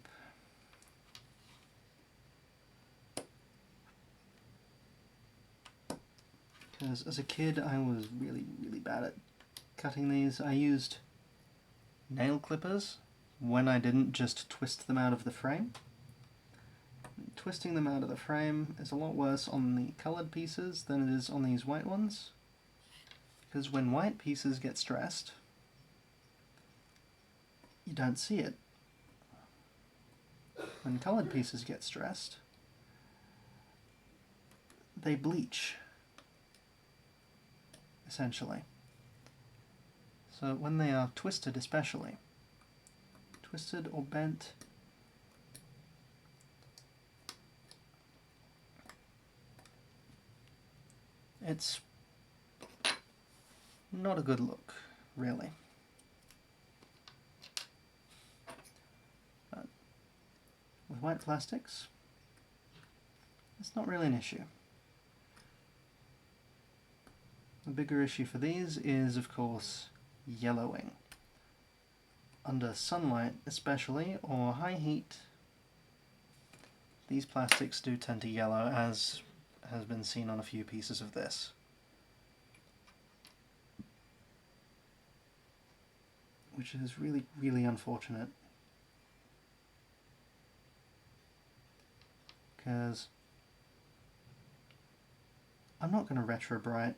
Because as a kid I was really, really bad at cutting these. I used nail clippers when I didn't just twist them out of the frame. Twisting them out of the frame is a lot worse on the coloured pieces than it is on these white ones. Because when white pieces get stressed, you don't see it. When coloured pieces get stressed, they bleach, essentially. So when they are twisted especially, twisted or bent, it's not a good look, really. But with white plastics, it's not really an issue. The bigger issue for these is, of course, yellowing. Under sunlight especially, or high heat, these plastics do tend to yellow, as has been seen on a few pieces of this. which is really, really unfortunate. Because I'm not going to retrobrite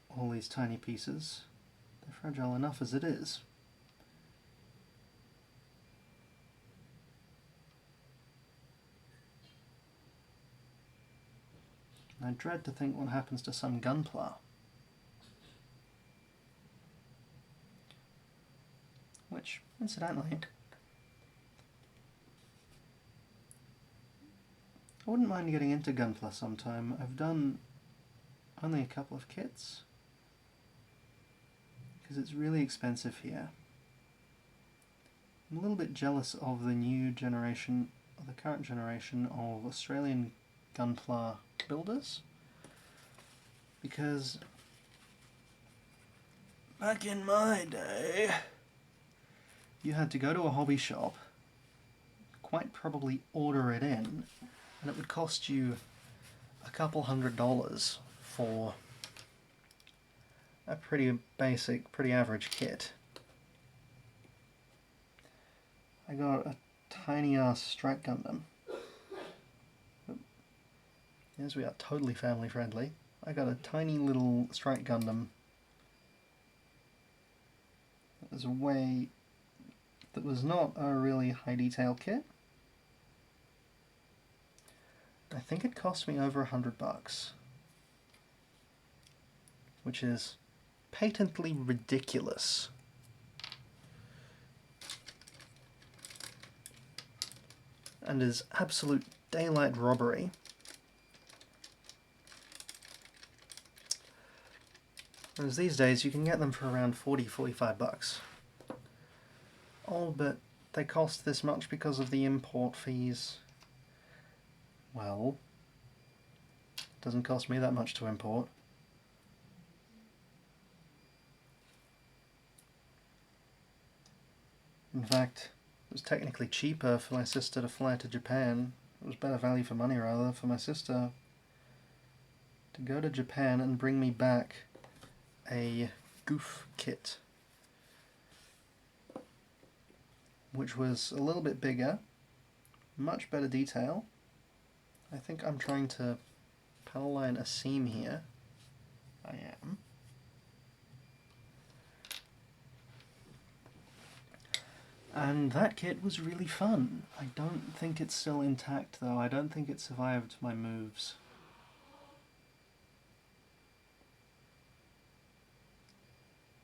all these tiny pieces. They're fragile enough as it is. I dread to think what happens to some gunpla. Which, incidentally, I wouldn't mind getting into gunpla sometime. I've done only a couple of kits, because it's really expensive here. I'm a little bit jealous of the new generation, or the current generation of Australian gunpla builders, because back in my day you had to go to a hobby shop, quite probably order it in, and it would cost you a couple $100 for a pretty basic, pretty average kit. I got a tiny ass strike Gundam. Yes, we are totally family friendly. I got a tiny little strike Gundam that was not a really high detail kit. I think it cost me over $100, which is patently ridiculous. And is absolute daylight robbery. Whereas these days you can get them for around $40–45. Oh, but they cost this much because of the import fees. Well, it doesn't cost me that much to import. In fact, it was technically cheaper for my sister to fly to Japan. It was better value for money, rather, for my sister to go to Japan and bring me back a goof kit, which was a little bit bigger, much better detail. I think I'm trying to panel line a seam here. I am. And that kit was really fun. I don't think it's still intact though. I don't think it survived my moves.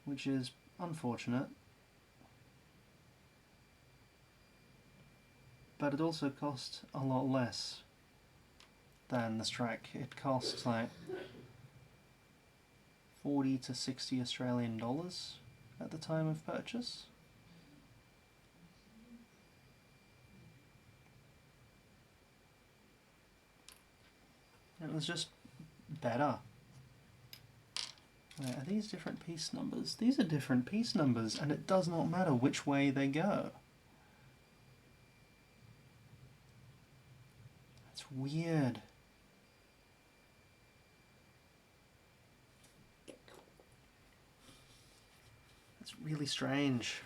Which is unfortunate. But it also cost a lot less than the strike. It costs like 40 to 60 Australian dollars at the time of purchase. It was just better. Wait, are these different piece numbers? These are different piece numbers, and it does not matter which way they go. That's weird. That's really strange.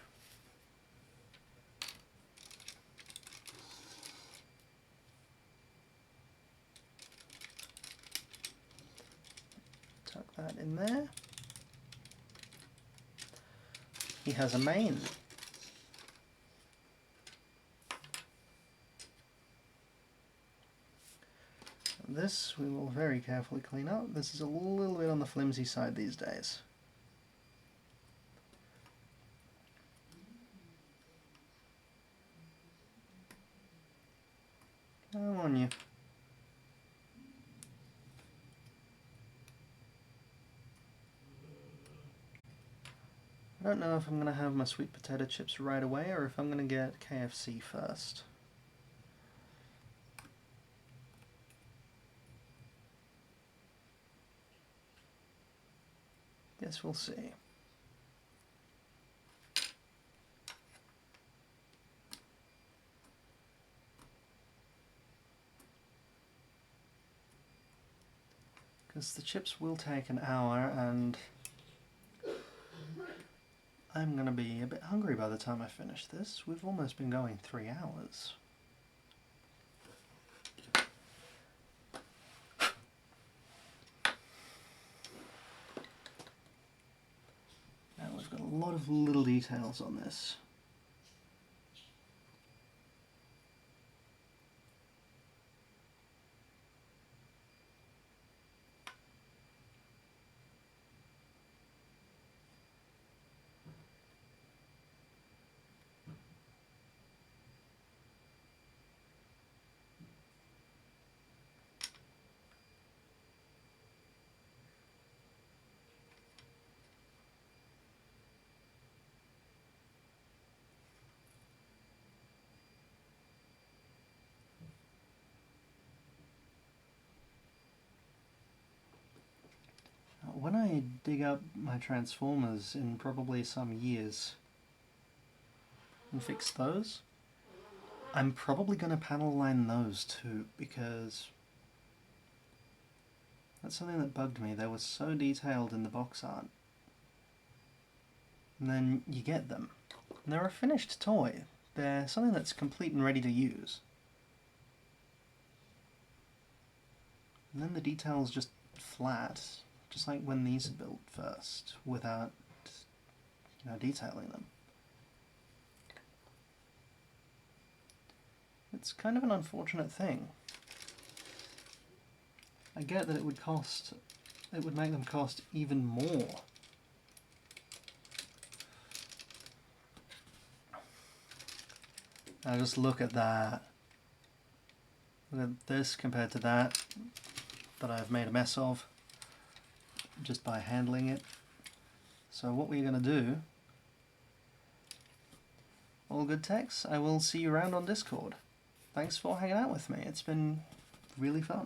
Tuck that in there. He has a main. This we will very carefully clean up. This is a little bit on the flimsy side these days. I'm on you. I don't know if I'm going to have my sweet potato chips right away or if I'm going to get KFC first. Guess we'll see. Because the chips will take an hour, and I'm gonna be a bit hungry by the time I finish this. We've almost been going 3 hours. Now we've got a lot of little details on this. When I dig up my transformers in probably some years and fix those, I'm probably going to panel line those too, because that's something that bugged me. They were so detailed in the box art. And then you get them, and they're a finished toy. They're something that's complete and ready to use. And then the detail's just flat, just like when these are built first, without, detailing them. It's kind of an unfortunate thing. I get that it would make them cost even more. Now just look at that. Look at this compared to that I've made a mess of just by handling it. So what we're going to do, all good techs, I will see you around on Discord. Thanks for hanging out with me. It's been really fun.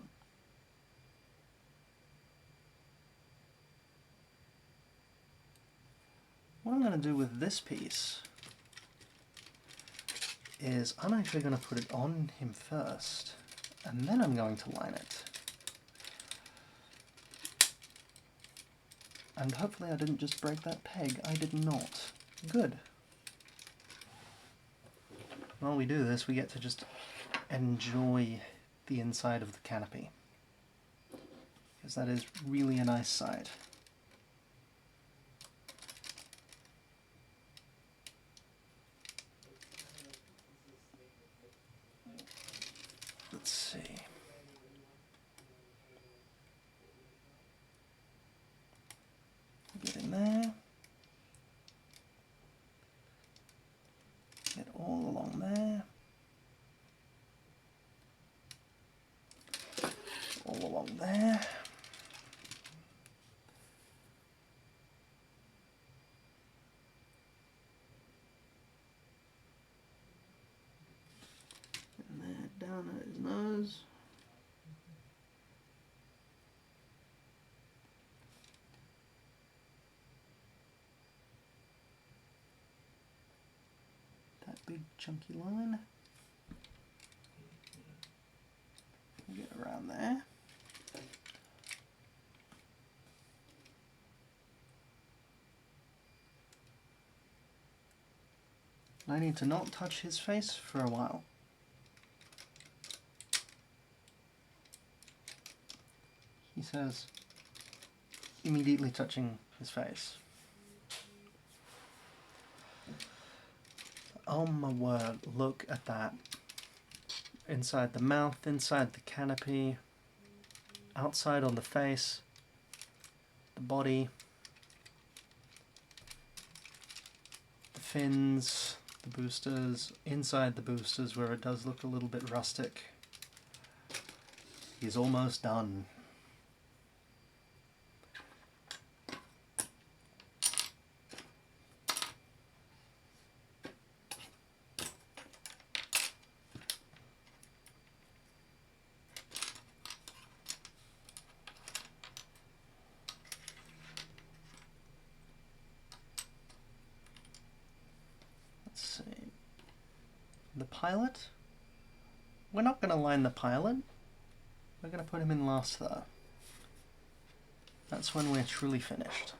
What I'm going to do with this piece is I'm actually going to put it on him first, and then I'm going to line it. And hopefully I didn't just break that peg. I did not. Good. While we do this, we get to just enjoy the inside of the canopy, because that is really a nice sight. Let's see. Get in there. Get all along there. All along there. And there, down at his nose. That big chunky line. Get around there. I need to not touch his face for a while. He says, immediately touching his face. Oh my word, look at that. Inside the mouth, inside the canopy, outside on the face, the body, the fins, the boosters, inside the boosters where it does look a little bit rustic. He's almost done. The pilot? We're not going to line the pilot. We're going to put him in last though. That's when we're truly finished.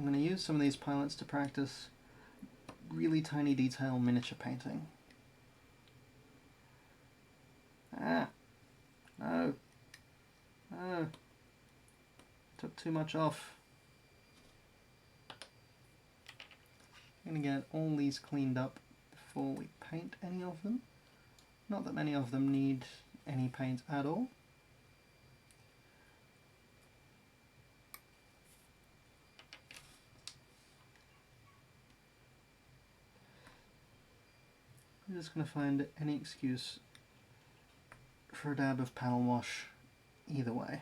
going to use some of these pilots to practice really tiny detail miniature painting. Ah! No! No! Took too much off. I'm going to get all these cleaned up before we paint any of them. Not that many of them need any paint at all. I'm just going to find any excuse for a dab of panel wash either way.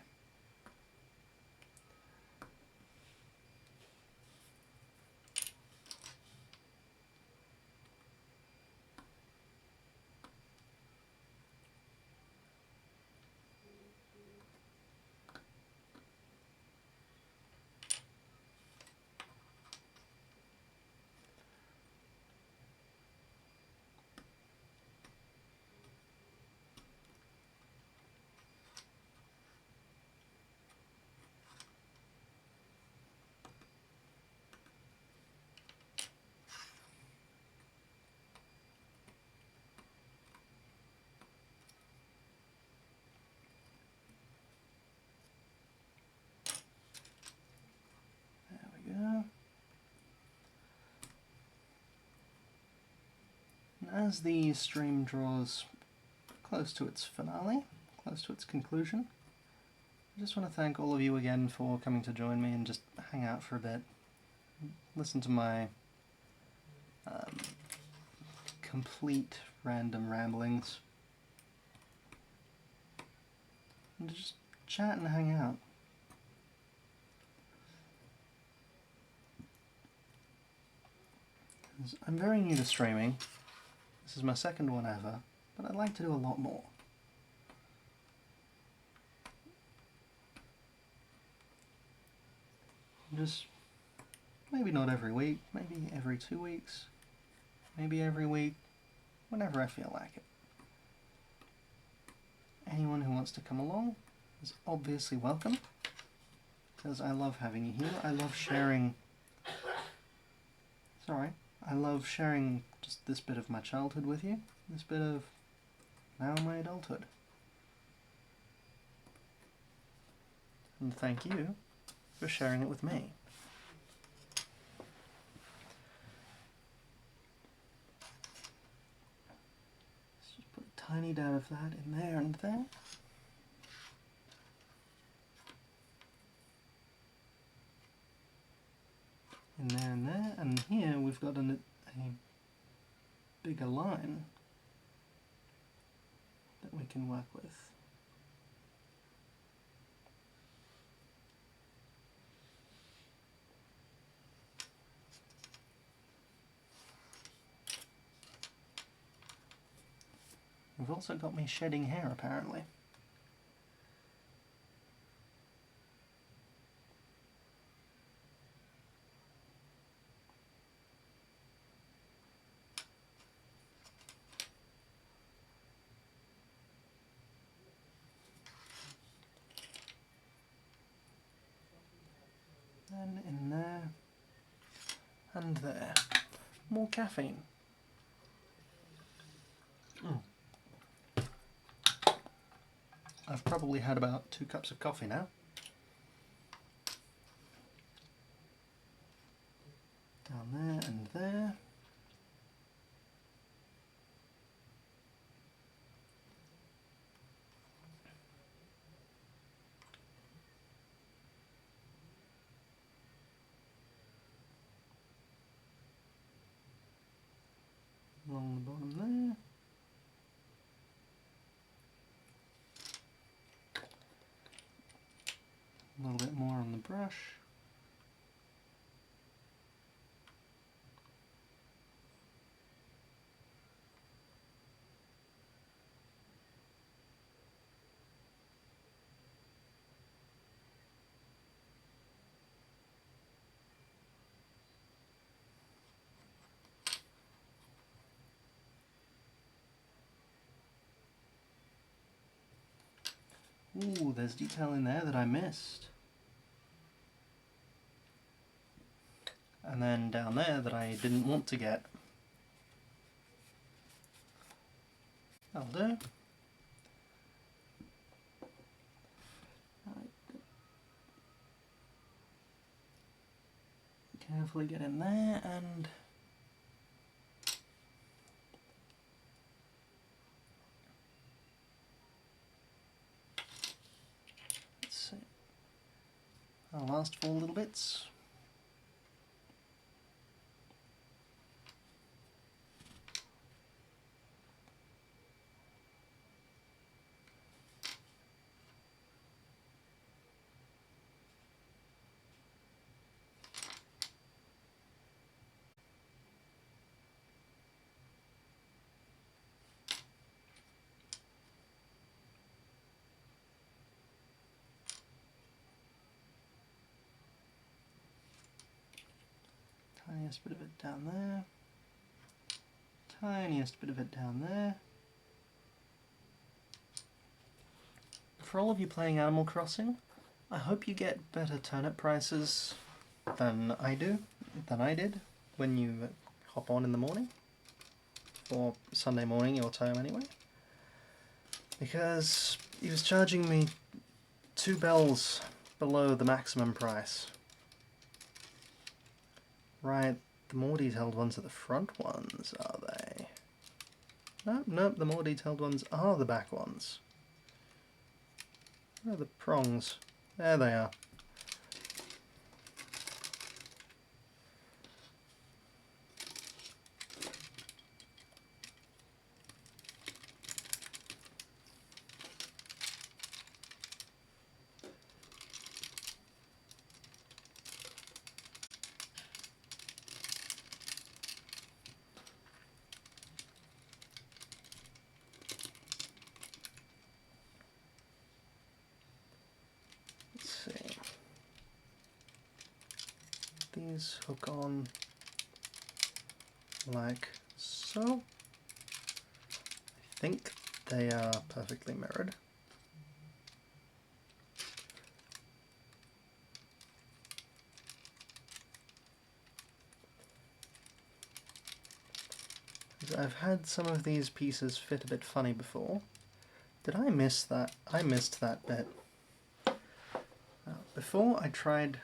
As the stream draws close to its finale, close to its conclusion, I just want to thank all of you again for coming to join me and just hang out for a bit. Listen to my complete random ramblings. And just chat and hang out. I'm very new to streaming. This is my second one ever, but I'd like to do a lot more. Just maybe not every week, maybe every 2 weeks, maybe every week, whenever I feel like it. Anyone who wants to come along is obviously welcome, because I love having you here. I love sharing... Sorry. I love sharing just this bit of my childhood with you, this bit of now my adulthood. And thank you for sharing it with me. Let's just put a tiny dab of that in there and there. In there and there, and here we've got a bigger line that we can work with. We've also got me shedding hair apparently. Then in there, and there. More caffeine. I've probably had about 2 cups of coffee now. Down there and there. Along the bottom there. A little bit more on the brush. Ooh, there's detail in there that I missed. and then down there that I didn't want to get. That'll do. Carefully get in there and let's see. Our last 4 little bits. Tiniest bit of it down there. Tiniest bit of it down there. For all of you playing Animal Crossing, I hope you get better turnip prices than I did when you hop on in the morning, or Sunday morning your time anyway, because he was charging me 2 bells below the maximum price. Right, the more detailed ones are the front ones, are they? Nope, the more detailed ones are the back ones. Where are the prongs? There they are. These hook on like so. I think they are perfectly mirrored. I've had some of these pieces fit a bit funny before. Did I miss that? I missed that bit. Before I tried,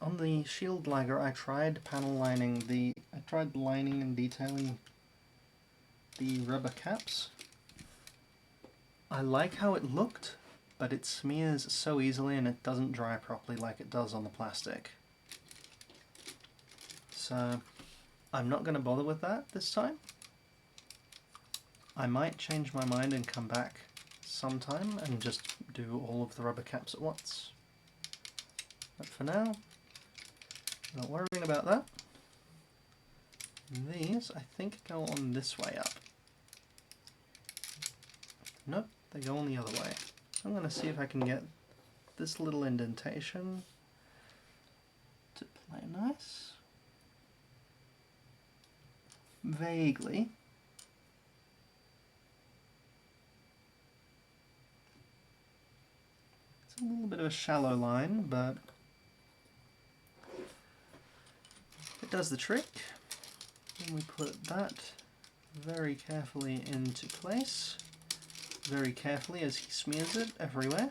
on the shield Liger, I tried lining and detailing the rubber caps. I like how it looked, but it smears so easily and it doesn't dry properly like it does on the plastic. So I'm not going to bother with that this time. I might change my mind and come back sometime and just do all of the rubber caps at once. But for now, not worrying about that. These, I think, go on this way up. Nope, they go on the other way. I'm going to see if I can get this little indentation to play nice. Vaguely. It's a little bit of a shallow line, but it does the trick. And we put that very carefully into place. Very carefully as he smears it everywhere.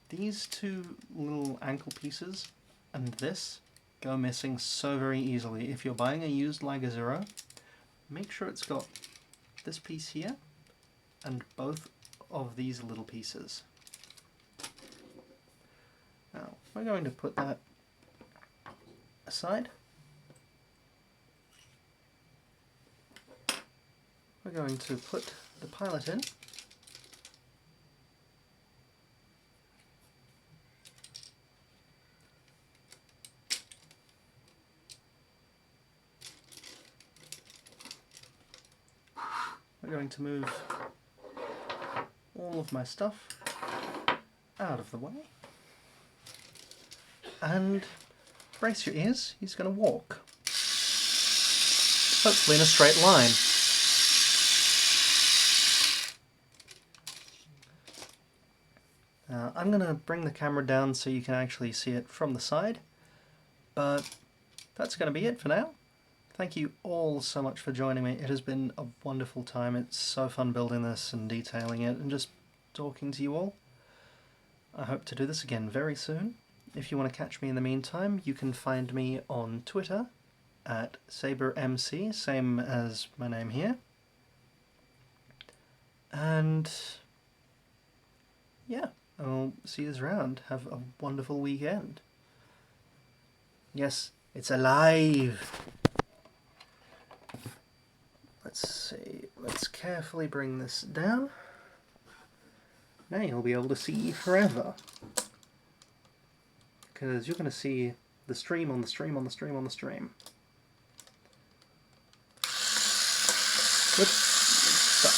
These 2 little ankle pieces and this go missing so very easily. If you're buying a used Liger Zero, make sure it's got this piece here and both of these little pieces. Now, we're going to put that aside. We're going to put the pilot in. We're going to move all of my stuff out of the way. And brace your ears, he's going to walk. Hopefully in a straight line. I'm going to bring the camera down so you can actually see it from the side, but that's going to be it for now. Thank you all so much for joining me. It has been a wonderful time. It's so fun building this and detailing it and just talking to you all. I hope to do this again very soon. If you want to catch me in the meantime, you can find me on Twitter at SabreMc, same as my name here. And yeah, I'll see you around. Have a wonderful weekend. Yes, it's alive! Let's see, let's carefully bring this down. Now you'll be able to see forever. Because you're going to see the stream on the stream on the stream on the stream. Whoops, stuck.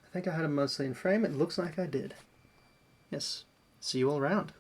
I think I had them mostly in frame. It looks like I did. Yes, see you all around.